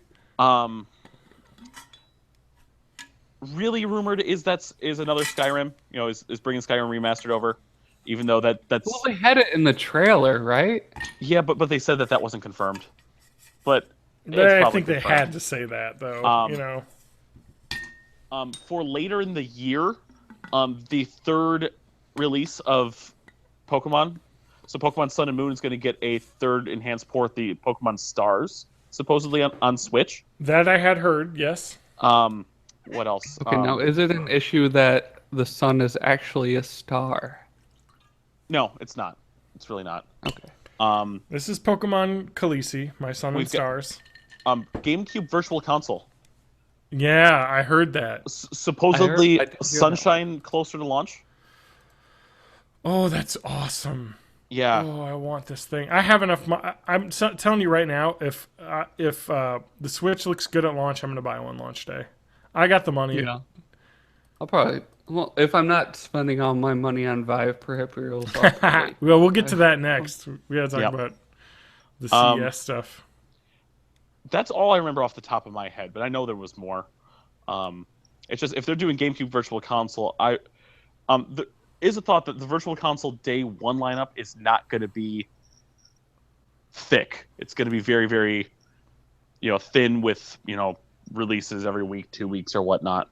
Really rumored is another Skyrim. You know, is bringing Skyrim remastered over, even though that's Well, they had it in the trailer, right? yeah, but they said that wasn't confirmed. But it's I probably think they confirmed. had to say that though. You know. For later in the year, the third release of Pokemon. So Pokemon Sun and Moon is going to get a third enhanced port, the Pokemon Stars, supposedly on Switch. That I had heard. Yes. What else? Okay, now is it an issue that the sun is actually a star? No, it's not. It's really not. Okay. This is Pokemon Khaleesi, my Sun and We've got- Stars. GameCube Virtual Console. Yeah, I heard that. Supposedly I did hear that. Sunshine closer to launch. Oh, that's awesome. Yeah. Oh, I want this thing. I have enough. I'm telling you right now, if the Switch looks good at launch, I'm gonna buy one launch day. I got the money. Yeah. I'll probably. Well, if I'm not spending all my money on Vive peripherals, I'll probably. Well, we'll get to that next. We gotta talk Yep. about the CES stuff. That's all I remember off the top of my head, but I know there was more. It's just if they're doing GameCube Virtual Console, there is a thought that the Virtual Console Day 1 lineup is not going to be thick. It's going to be very, very, thin with releases every week, 2 weeks, or whatnot.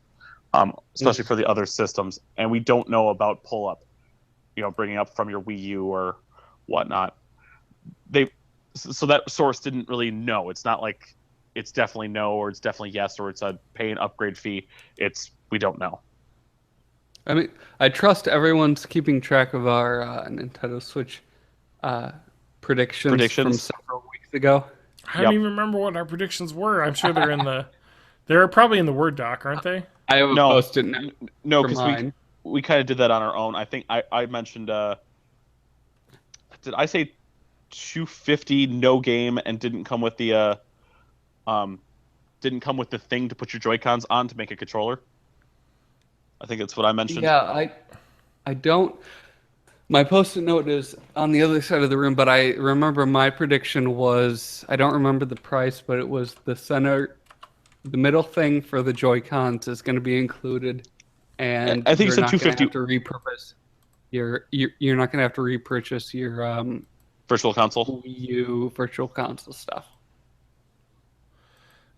Especially for the other systems, and we don't know about pull up, bringing up from your Wii U or whatnot. So that source didn't really know. It's not like it's definitely no, or it's definitely yes, or it's a pay an upgrade fee. We don't know. I mean, I trust everyone's keeping track of our Nintendo Switch predictions from several weeks ago. I don't even remember what our predictions were. I'm sure they're probably in the Word doc, aren't they? I haven't posted No, for because mine. we kind of did that on our own. I think I mentioned. Did I say 250 no game and didn't come with the thing to put your Joy-Cons on to make a controller? I think that's what I mentioned. Yeah, I don't. My post-it note is on the other side of the room, but I remember my prediction was, I don't remember the price, but it was the middle thing for the Joy-Cons is going to be included, and I think you you're said not gonna 250. have to repurpose. You're not going to have to repurchase your Virtual Console. Wii U Virtual Console stuff.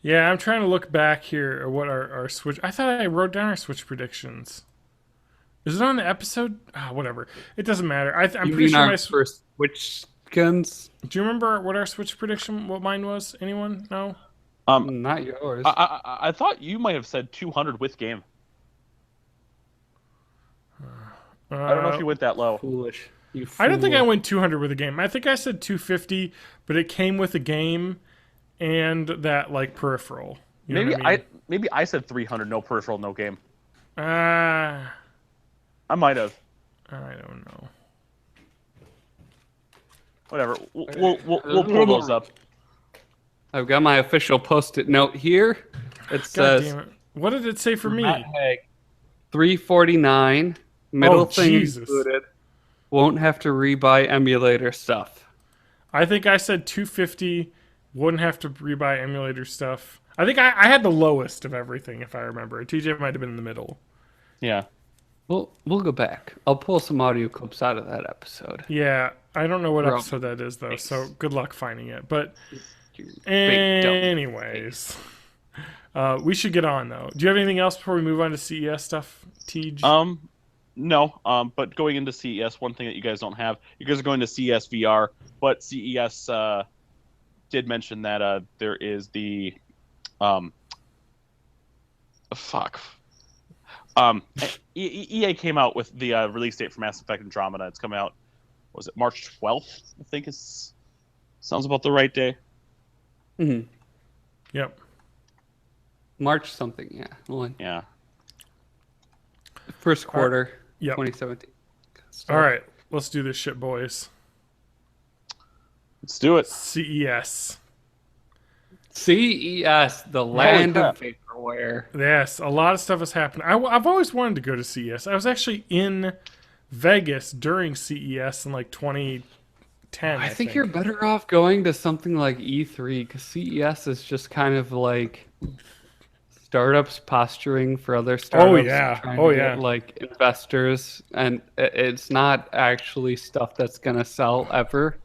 Yeah, I'm trying to look back here at what our Switch. I thought I wrote down our Switch predictions. Is it on the episode? Whatever. It doesn't matter. I'm You pretty mean sure our my. first Switch guns? Do you remember what our Switch prediction? What mine was? Anyone? No. Not yours. I thought you might have said 200 with game. I don't know if you went that low. Foolish. You I don't think I fool. went 200 with a game. I think I said 250, but it came with a game and that peripheral. You know what I mean? Maybe I said 300, no peripheral, no game. I I might have. don't know. Whatever. We'll pull those up. I've got my official post-it note here. It God says damn it. What did it say for me? Matt Haig, $349, middle Oh, thing Jesus. included. Won't have to rebuy emulator stuff. I think I said 250. Wouldn't have to rebuy emulator stuff. I think I had the lowest of everything, if I remember. TJ might have been in the middle. Yeah. We'll go back. I'll pull some audio clips out of that episode. Yeah, I don't know what Bro. episode that is, though, so good luck finding it. But You big dumb. anyways, we should get on, though. Do you have anything else before we move on to CES stuff, TJ? No. But going into CES, one thing that you guys don't have, you guys are going to CES VR, but CES did mention that there is the EA came out with the release date for Mass Effect Andromeda. It's coming out, was it March 12th? I think sounds about the right day. Mhm. Yep. March something, yeah. Yeah. First quarter, Yep. 2017. All right, let's do this shit, boys. Let's do it. CES. CES, the land crap. of vaporware. Yes, a lot of stuff has happened. I've always wanted to go to CES. I was actually in Vegas during CES in like 2010. I think you're better off going to something like E3 because CES is just kind of like startups posturing for other startups, yeah. trying Oh, to yeah. get like investors, and it's not actually stuff that's gonna sell ever.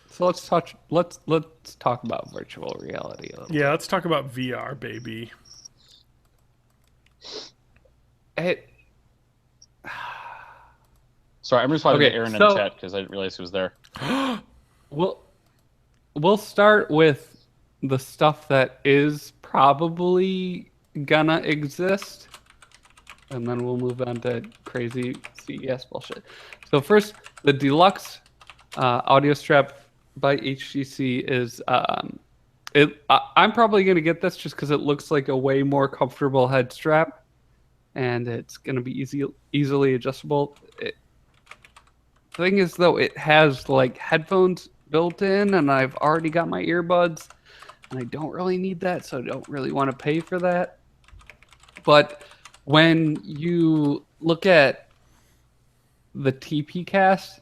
So let's talk about virtual reality a little Yeah, let's talk about VR, baby. bit. Sorry, I'm responding to Okay, Aaron in so chat because I didn't realize he was there. we'll we'll start with the stuff that is probably gonna exist, and then we'll move on to crazy CES bullshit. So first, the deluxe audio strap by HTC is I'm probably gonna get this just because it looks like a way more comfortable head strap, and it's gonna be easily adjustable. The thing is, though, it has like headphones built in, and I've already got my earbuds, and I don't really need that, so I don't really want to pay for that. But when you look at the TP Cast,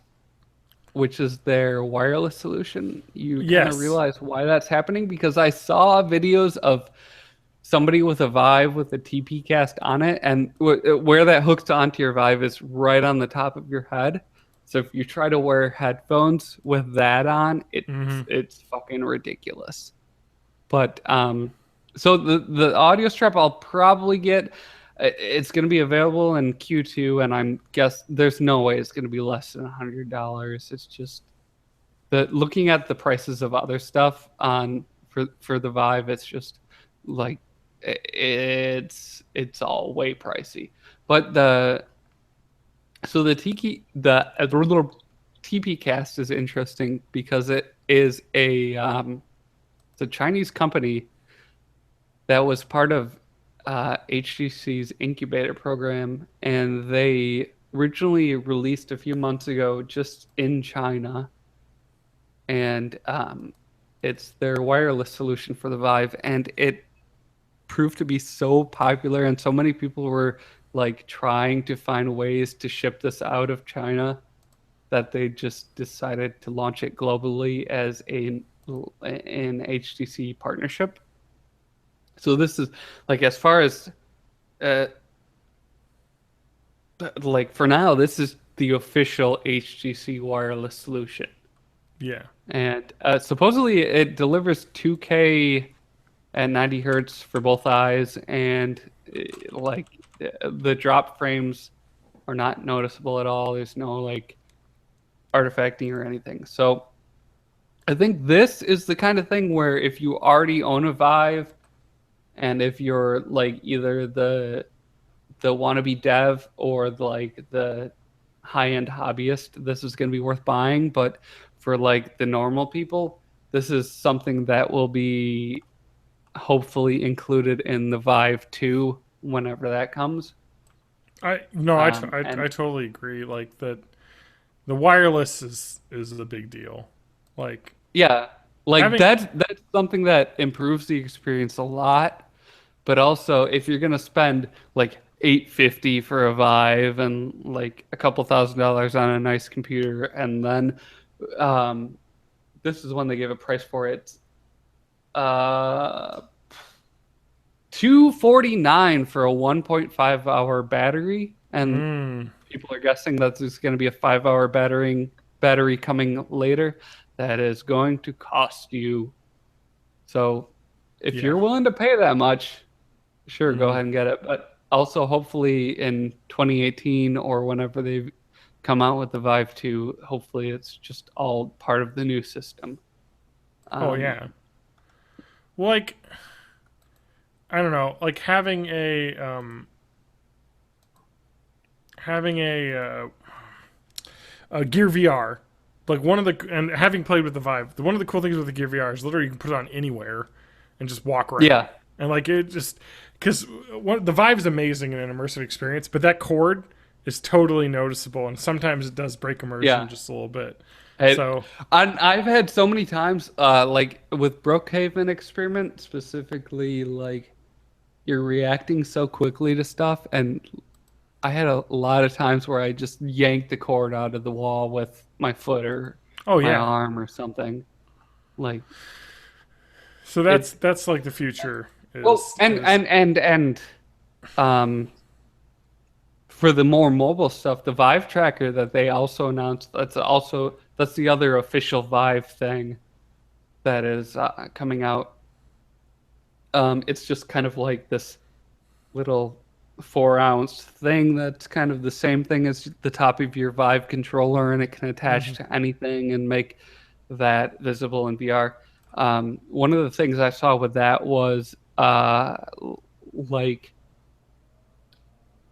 which is their wireless solution, you kind Yes. of realize why that's happening, because I saw videos of somebody with a Vive with a TP Cast on it, and where that hooks onto your Vive is right on the top of your head. So if you try to wear headphones with that on, it's fucking ridiculous. But so the audio strap I'll probably get. It's going to be available in Q2, and there's no way it's going to be less than $100. It's just looking at the prices of other stuff for the Vive, it's just like it's all way pricey. But the TP Cast is interesting because it is it's a Chinese company that was part of HTC's incubator program, and they originally released a few months ago just in China, and it's their wireless solution for the Vive, and it proved to be so popular, and so many people were like trying to find ways to ship this out of China that they just decided to launch it globally as an HTC partnership. So this is like, as far as like for now, this is the official HTC wireless solution. Yeah. And supposedly it delivers 2K at 90 hertz for both eyes, and like the drop frames are not noticeable at all. There's no like artifacting or anything. So I think this is the kind of thing where if you already own a Vive, and if you're like either the wannabe dev or the high-end hobbyist, this is going to be worth buying. But for like the normal people, this is something that will be hopefully included in the Vive 2 whenever that comes. I totally agree. Like that, the wireless is a big deal. Like Yeah, like having, that's something that improves the experience a lot. But also, if you're gonna spend like $850 for a Vive and like a couple $1,000s on a nice computer, and then this is when they gave a price for it. $249 for a 1.5 hour battery, and people are guessing that there's going to be a 5 hour battery coming later. That is going to cost you. So if you're willing to pay that much, sure, go ahead and get it. But also, hopefully in 2018 or whenever they come out with the Vive 2, hopefully it's just all part of the new system. oh yeah. Well, like, I don't know, like having a Gear VR, like and having played with the Vive, one of the cool things with the Gear VR is literally you can put it on anywhere and just walk around. Yeah. And like it just, because the Vive is amazing in an immersive experience, but that cord is totally noticeable, and sometimes it does break immersion just a little bit. So I've had so many times, like with Brookhaven experiment specifically, like you're reacting so quickly to stuff, and I had a lot of times where I just yanked the cord out of the wall with my foot or oh my yeah. arm or something. Like So it. that's like the future Well, and um, for the more mobile stuff, the Vive tracker that they also announced, that's the other official Vive thing that is coming out. It's just kind of like this little 4-ounce thing that's kind of the same thing as the top of your Vive controller, and it can attach to anything and make that visible in VR. One of the things I saw with that was like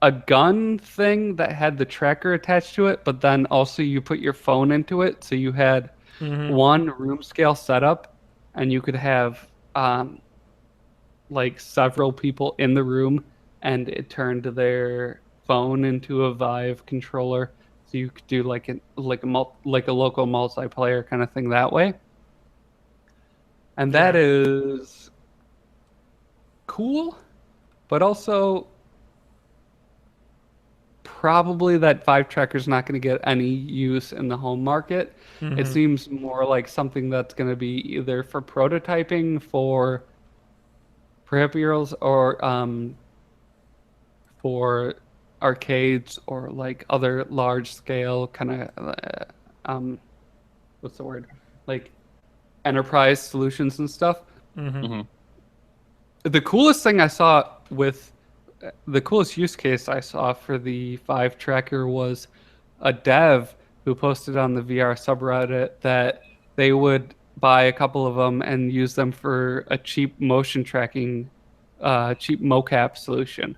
a gun thing that had the tracker attached to it, but then also you put your phone into it, so you had one room scale setup, and you could have like several people in the room, and it turned their phone into a Vive controller, so you could do like a local multiplayer kind of thing that way. And that is cool, but also probably that Vive tracker is not going to get any use in the home market. It seems more like something that's going to be either for prototyping for peripherals or for arcades or like other large scale kind of what's the word, like enterprise solutions and stuff. The coolest thing I saw with the coolest use case I saw for the Vive tracker was a dev who posted on the VR subreddit that they would buy a couple of them and use them for a cheap motion tracking, cheap mocap solution.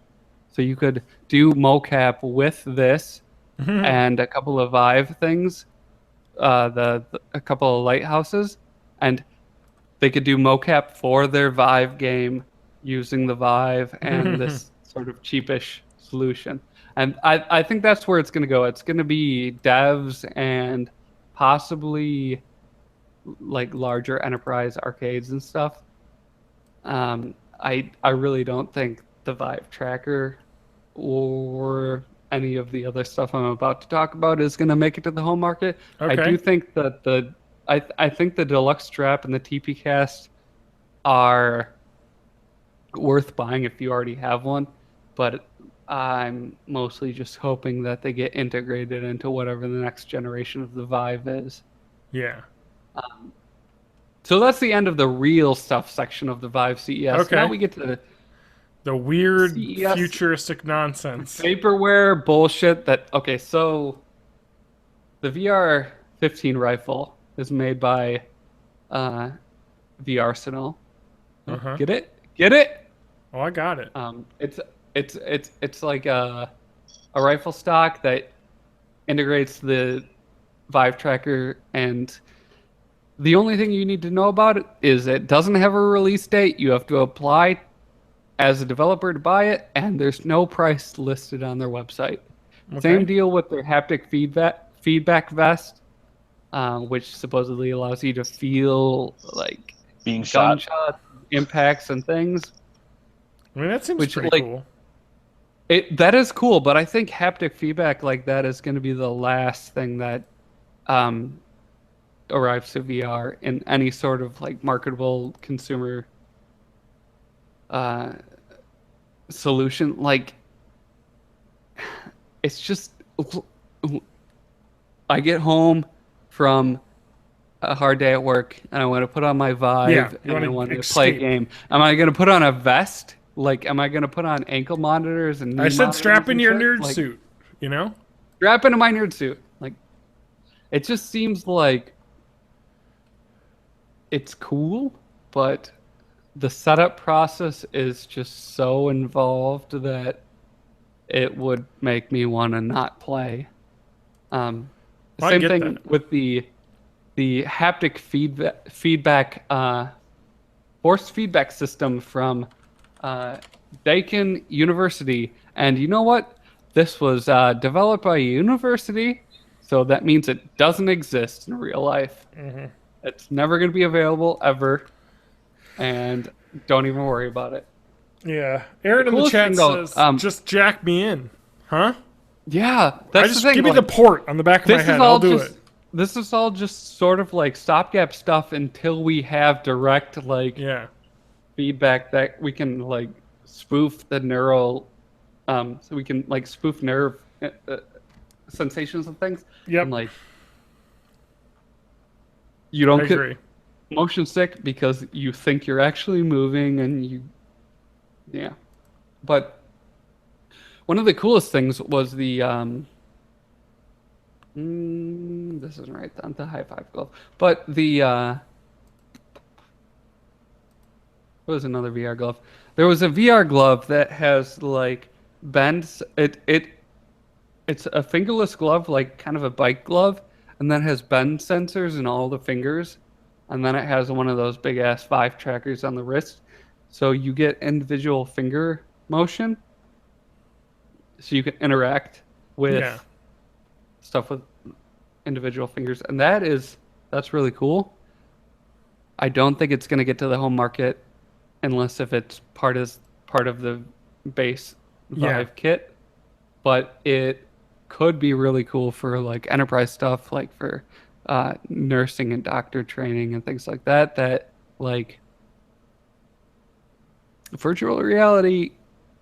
So you could do mocap with this and a couple of Vive things, a couple of lighthouses, and they could do mocap for their Vive game using the Vive and this sort of cheapish solution. And I think that's where it's going to go. It's going to be devs and possibly like larger enterprise arcades and stuff. I really don't think the Vive tracker or any of the other stuff I'm about to talk about is going to make it to the home market. I do think that I think the deluxe strap and the TP cast are worth buying if you already have one, but I'm mostly just hoping that they get integrated into whatever the next generation of the Vive is. Yeah. So that's the end of the real stuff section of the Vive CES. Okay. Now we get to the weird CES futuristic nonsense. vaporware bullshit so the VR 15 rifle is made by the Arsenal. Get it? Oh, I got it. It's like a rifle stock that integrates the Vive tracker, and the only thing you need to know about it is it doesn't have a release date. You have to apply as a developer to buy it, and there's no price listed on their website. Okay. Same deal with their haptic feedback vest, which supposedly allows you to feel like being shot, impacts and things. I mean, that seems pretty cool. That is cool, but I think haptic feedback like that is going to be the last thing that arrives to VR in any sort of like marketable consumer solution. Like, it's just, I get home from a hard day at work and I want to put on my Vive and I want to play a game. Am I going to put on a vest? Like, am I going to put on ankle monitors and knee I said strap into your nerd like, suit, you know? Strap into my nerd suit. Like, it just seems like it's cool, but the setup process is just so involved that it would make me want to not play. Same thing with the haptic feedback force feedback system from Dakin University. And you know what? This was developed by a university, So that means it doesn't exist in real life. Mm-hmm. It's never going to be available ever. And don't even worry about it. Yeah. Aaron The in the coolest chat thing, though, says, just jack me in. Huh? Yeah, I that's just the thing. give me like, the port on the back of my this head. is all I'll do just it. this is all just sort of like stopgap stuff until we have direct like Yeah. feedback that we can like spoof the neural, so we can like spoof nerve sensations and things. Yep. And like you I don't get agree. motion sick because you think you're actually moving and yeah. But one of the coolest things was the this isn't right, the high five glove, but the what was another VR glove? There was a VR glove that has like bends. It's a fingerless glove, like kind of a bike glove, and then has bend sensors in all the fingers, and then it has one of those big ass Vive trackers on the wrist, so you get individual finger motion, so you can interact with Yeah. stuff with individual fingers, and that's really cool. I don't think it's going to get to the home market unless if it's part of the base Vive kit, but it could be really cool for like enterprise stuff, like for nursing and doctor training and things like that. That like virtual reality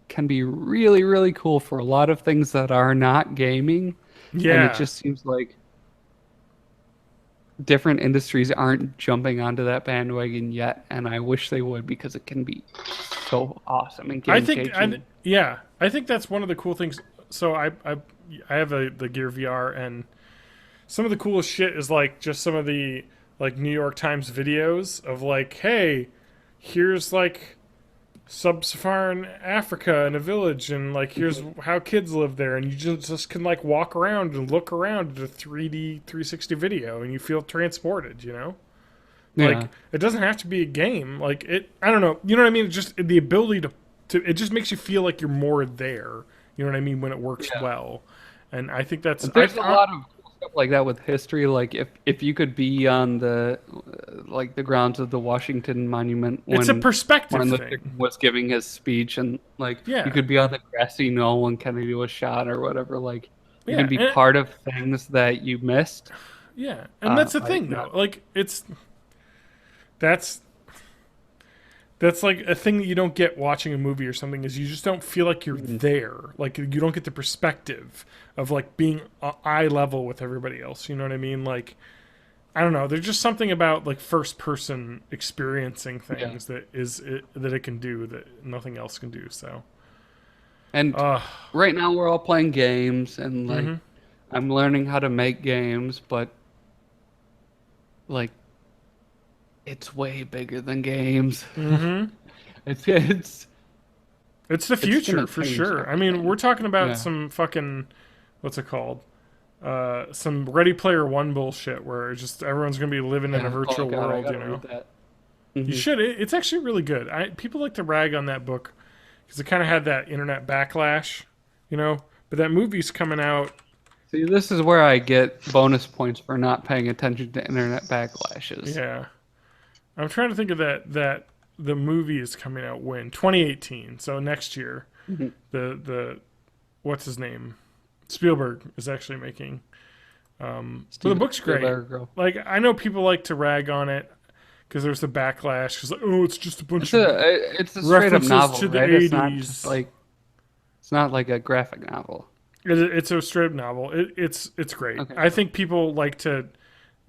can be really, really cool for a lot of things that are not gaming. Yeah. And it just seems like different industries aren't jumping onto that bandwagon yet, and I wish they would because it can be so awesome and I game-changing. think that's one of the cool things. So I have the Gear VR, and some of the coolest shit is like just some of the like New York Times videos of like, hey, here's like sub-Saharan Africa in a village, and like here's how kids live there, and you just can like walk around and look around at a 3D 360 video, and you feel transported. You know, like it doesn't have to be a game. Like it, I don't know. You know what I mean? It's just the ability to it just makes you feel like you're more there. You know what I mean when it works well, and I think that's There's a lot of cool stuff like that with history. Like if you could be on the like the grounds of the Washington Monument when it's a perspective Martin thing. Luther King was giving his speech, and like Yeah. you could be on the grassy knoll when Kennedy was shot or whatever. Like you Yeah, can be and part of things that you missed. Yeah, and that's the thing though. Like that's like a thing that you don't get watching a movie or something, is you just don't feel like you're there. Like you don't get the perspective of like being eye level with everybody else. You know what I mean? Like I don't know. There's just something about like first person experiencing things that it can do that nothing else can do. So And right now we're all playing games, and like I'm learning how to make games, but like it's way bigger than games. It's the future gonna for change sure. I mean, we're talking about some fucking what's it called? Some Ready Player One bullshit where just everyone's gonna be living in a virtual world. You know, you should. It's actually really good. People like to rag on that book because it kind of had that internet backlash, you know. But that movie's coming out. See, this is where I get bonus points for not paying attention to internet backlashes. Yeah, I'm trying to think of that the movie is coming out when 2018, so next year. The what's his name? Spielberg is actually making. But the book's great. Like I know people like to rag on it because there's the backlash. Because like, oh, it's just a bunch of it's a straight up references novel, to the right? 80s. It's not like a graphic novel. It's a straight up novel. It's great. Okay. I think people like to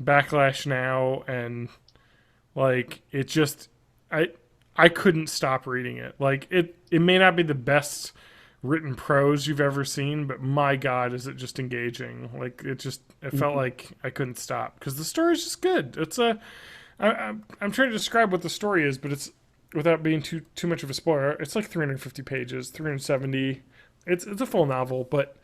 backlash now, and like it just I couldn't stop reading it. Like it may not be the best written prose you've ever seen, but my god, is it just engaging. Like it felt like I couldn't stop because the story's just good. It's I'm trying to describe what the story is, but it's without being too much of a spoiler. It's like 350 pages, 370. It's a full novel, but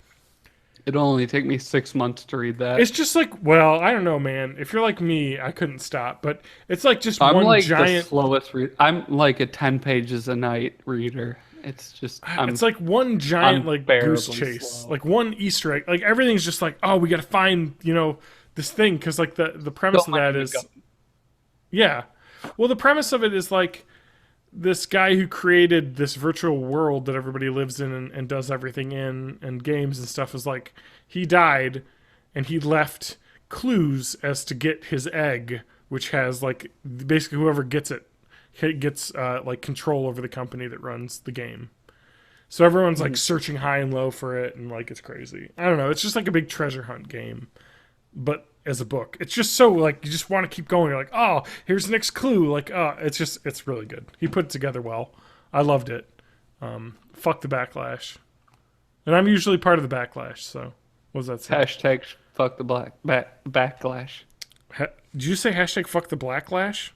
it'll only take me 6 months to read that. it's just like, well, I don't know, man. If you're like me, I couldn't stop. But it's like just I'm one like giant. the slowest read. I'm like a 10 pages a night reader. It's just It's like one giant like goose unbearably chase, slow. like one Easter egg. Like everything's just like, oh, we got to find this thing because like the premise Don't of that mind is, the gun. yeah. Well, the premise of it is like this guy who created this virtual world that everybody lives in and does everything in and games and stuff is like he died and he left clues as to get his egg, which has like basically whoever gets it gets like control over the company that runs the game. So everyone's like searching high and low for it, and like it's crazy. I don't know. It's just like a big treasure hunt game, but as a book, it's just so like you just want to keep going. You're like, oh, here's the next clue. Like, it's really good. He put it together well. I loved it. Fuck the backlash, and I'm usually part of the backlash. So, what does that say? Hashtag fuck the backlash. Did you say hashtag fuck the blacklash?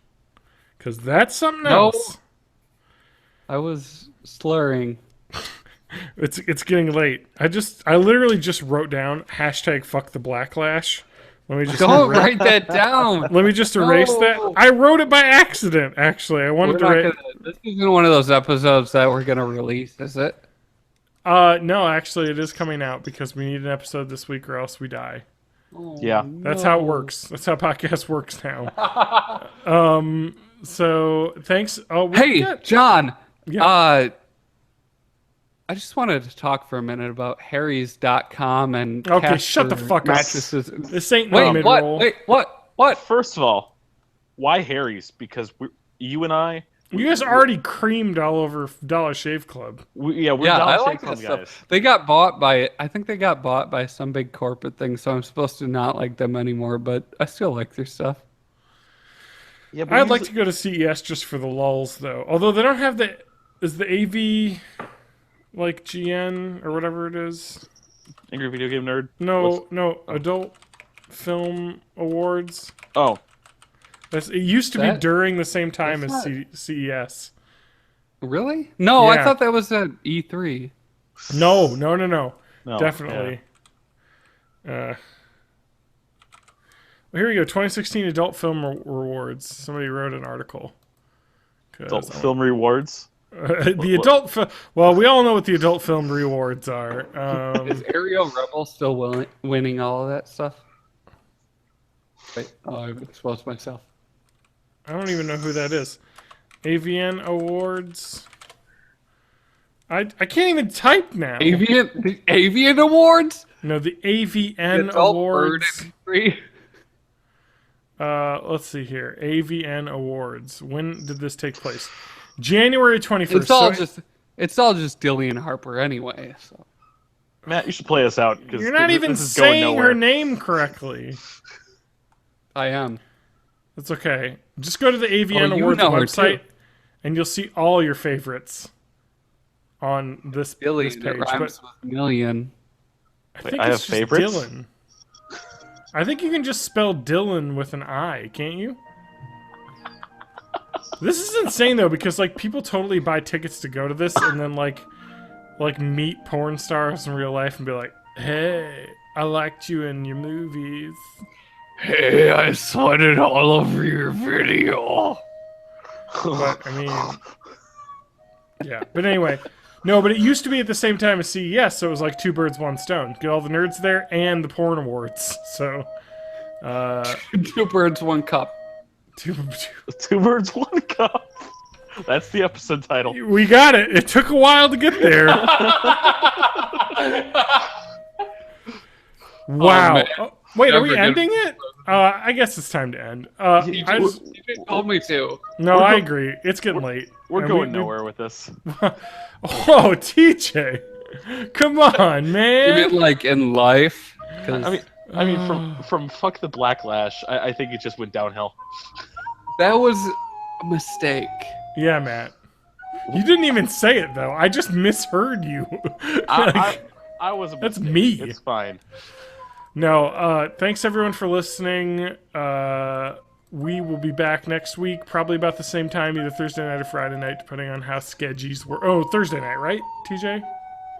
Because that's something No. else. I was slurring. It's getting late. I literally just wrote down hashtag fuck the blacklash. Let me just Don't write that down. Let me just erase No. that. I wrote it by accident. Actually, I wanted This isn't one of those episodes that we're gonna release, is it? No, actually, it is coming out because we need an episode this week or else we die. Yeah. That's how it works. That's how podcast works now. So thanks. Oh, Hey, John. Yeah. I just wanted to talk for a minute about Harry's.com and Okay, shut the fuck up. mattresses. This ain't no Wait, mid-roll. what? First of all, why Harry's? Because you and I. You guys already creamed all over Dollar Shave Club. We're Yeah, Dollar I Shave like Club that guys. stuff. They got bought by, I think they got bought by some big corporate thing, so I'm supposed to not like them anymore, but I still like their stuff. Yeah, but I'd like to go to CES just for the lulls, though. Although they don't have is the AV like GN or whatever it is. Angry Video Game Nerd. No, Adult Film Awards. Oh, It used to be That- during the same time as that's CES. Really? No, I Yeah. thought that was at E3. No. no, Definitely. Well, here we go. 2016 Adult Film Rewards. Somebody wrote an article. Adult Film Rewards. The adult well, we all know what the adult film rewards are. Is Aerial Rebel still winning all of that stuff? Wait, I've exposed myself. I don't even know who that is. AVN Awards. I can't even type now. The Avian Awards? No, the The AVN Adult Bird Awards. Industry? Let's see here. AVN Awards. When did this take place? January 21st. It's all just Dillian Harper anyway. So Matt, you should play us out. You're not even this is going saying nowhere. her name correctly. I am. That's okay. Just go to the AVN Oh, you Awards know her, website, too. and you'll see all your favorites on this Dillian, page. it rhymes with million. I Wait, think I it's have just favorites? Dylan. I think you can just spell Dylan with an I, can't you? This is insane though, because like people totally buy tickets to go to this and then like meet porn stars in real life and be like, "Hey, I liked you in your movies." Hey, I saw it all over your video. But I mean, yeah. But anyway, no. But it used to be at the same time as CES, so it was like two birds, one stone. Get all the nerds there and the porn awards. So, Two birds, one cup. two, Two birds, one cup. That's the episode title. we got it. It took a while to get there. Wow. man. Oh, wait, are we Never ending it? I guess it's time to end. I just, You told me to. no, I agree. It's getting late. We're And going nowhere with this. Oh, TJ. Come on, You man. mean like in life? 'Cause I mean, from fuck the blacklash, I think it just went downhill. that was a mistake. Yeah, Matt. You didn't even say it though. I just misheard you. I was. That's mistake. me. It's fine. No, thanks everyone for listening. We will be back next week, probably about the same time, either Thursday night or Friday night, depending on how sketchies were. Oh, Thursday night, right, TJ?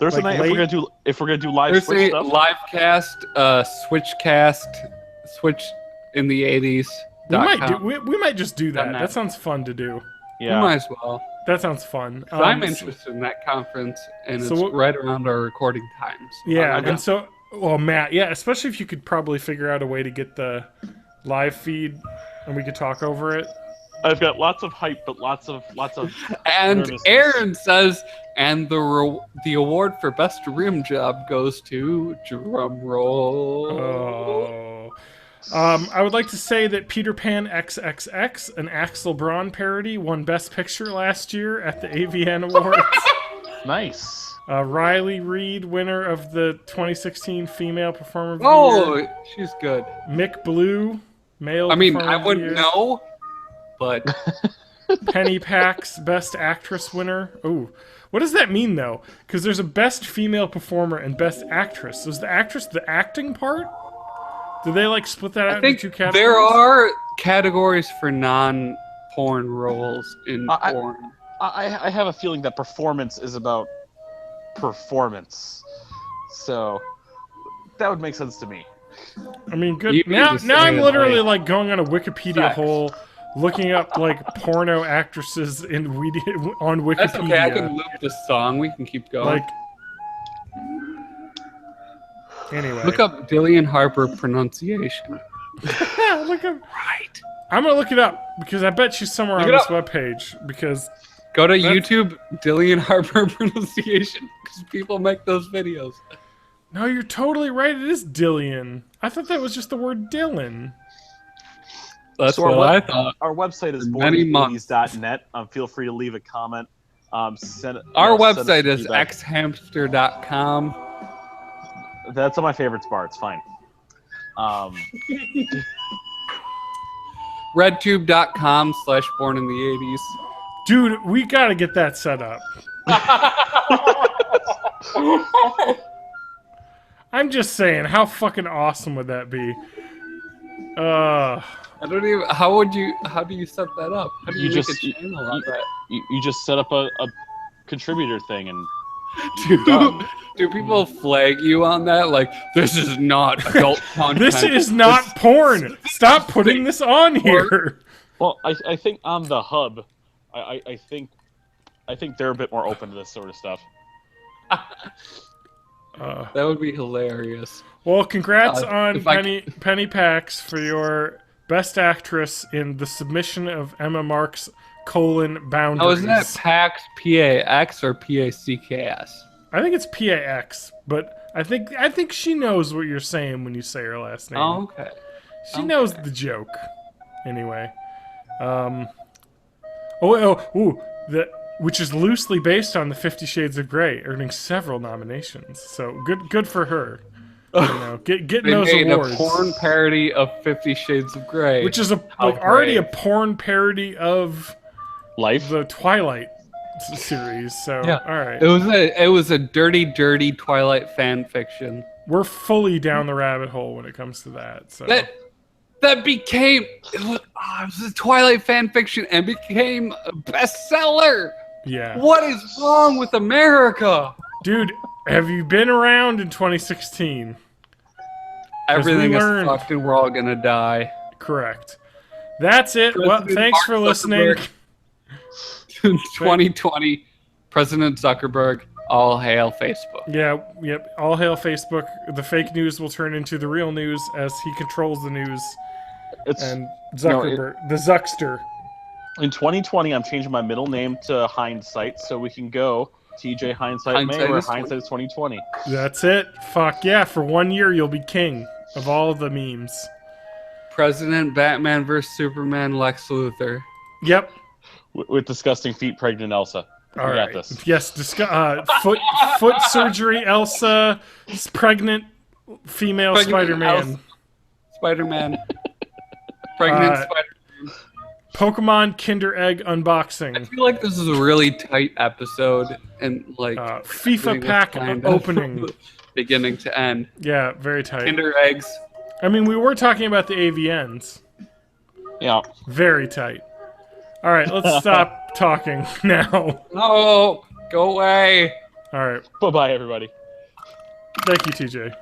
Thursday Like night, late? if we're gonna do live Switch Thursday stuff. live cast, Switch in the 80s. We might just do that. Done that. That sounds fun to do. We Yeah. might as well. That sounds fun. I'm interested in that conference, and so it's what- right around our recording times. Yeah, and so, well, Matt, yeah, especially if you could probably figure out a way to get the live feed, and we could talk over it. I've got lots of hype, but lots of And nervousness. Aaron says, and the award for best rim job goes to drum roll. Oh. I would like to say that Peter Pan XXX, an Axel Braun parody, won Best Picture last year at the AVN Awards. Nice. Riley Reid, winner of the 2016 Female Performer of the Year. Oh, she's good. Mick Blue, male I mean, Performer I of the wouldn't Year. know, but Penny Pax, Best Actress winner. Ooh. What does that mean, though? Because there's a Best Female Performer and Best Actress. So is the actress the acting part? Do they, like, split that out I think into two categories? there are categories for non-porn roles in porn. I have a feeling that performance is about performance, so that would make sense to me. I mean, good. You mean Now to I'm say, literally, like, going on a Wikipedia sex. hole, looking up, like, porno actresses on Wikipedia. That's okay, I can loop the song. We can keep going. Like, anyway. Look up Dillian Harper pronunciation. Look up. Right. I'm gonna look it up because I bet she's somewhere Look on it this up. webpage. Because Go to That's- YouTube, Dillian Harper pronunciation, because people make those videos. no, you're totally right. It is Dillian. I thought that was just the word Dylan. That's So our what I web- thought. Our website is Many months. born80s.net. Feel free to leave a comment. Our send us website is feedback. xhamster.com. That's on my favorites bar. It's fine. Redtube.com/born in the 80s. Dude, we gotta get that set up. I'm just saying, how fucking awesome would that be? I don't even. How do you set that up? How do you, You make just- a channel on that? you just set up a contributor thing and Do people flag you on that? Like, this is not adult content. This is not porn. Stop putting this on here. well, I think on the hub, I think they're a bit more open to this sort of stuff. That would be hilarious. Well, congrats God, on if I Penny Pax for your Best Actress in the submission of Emma Mark's : Boundaries. Oh, isn't that PAX PAX or PACKS? I think it's PAX, but I think she knows what you're saying when you say her last name. Oh, okay. She knows the joke. Anyway. Which is loosely based on the 50 Shades of Grey, earning several nominations. So good for her. You know, getting They those made awards. a porn parody of 50 Shades of Grey. Which is How already a brave. porn parody of Life. the Twilight series. So Yeah. all right, It was a dirty Twilight fan fiction. we're fully down the rabbit hole when it comes to that. So That became it was a Twilight fan fiction and became a bestseller. yeah, What is wrong with America? dude, have you been around in 2016? Everything is learned- fucked and we're all gonna die. Correct. That's it. Well, President thanks Mark for listening. Zuckerberg. 2020, President Zuckerberg, all hail Facebook. Yeah, yep. All hail Facebook. The fake news will turn into the real news as he controls the news. It's And Zuckerberg, the Zuckster. in 2020. I'm changing my middle name to Hindsight, so we can go TJ Hindsight May, Hindsight where is Hindsight is 2020. That's it. Fuck yeah! For 1 year, you'll be king of all the memes. President Batman vs Superman Lex Luthor. Yep. With disgusting feet, pregnant Elsa. All We right. got this. Yes. Foot surgery. Elsa, pregnant female Pregnant Spider-Man. Elsa. Spider-Man. Pregnant Uh, Spider-Man. Pokemon Kinder Egg I unboxing. feel like this is a really tight episode and like FIFA everything was pack planned opening. from beginning to end. Yeah, very tight. Kinder eggs. I mean, we were talking about the AVNs. Yeah. Very tight. All right, let's stop talking now. No, go away. All right. Bye bye, everybody. Thank you, TJ.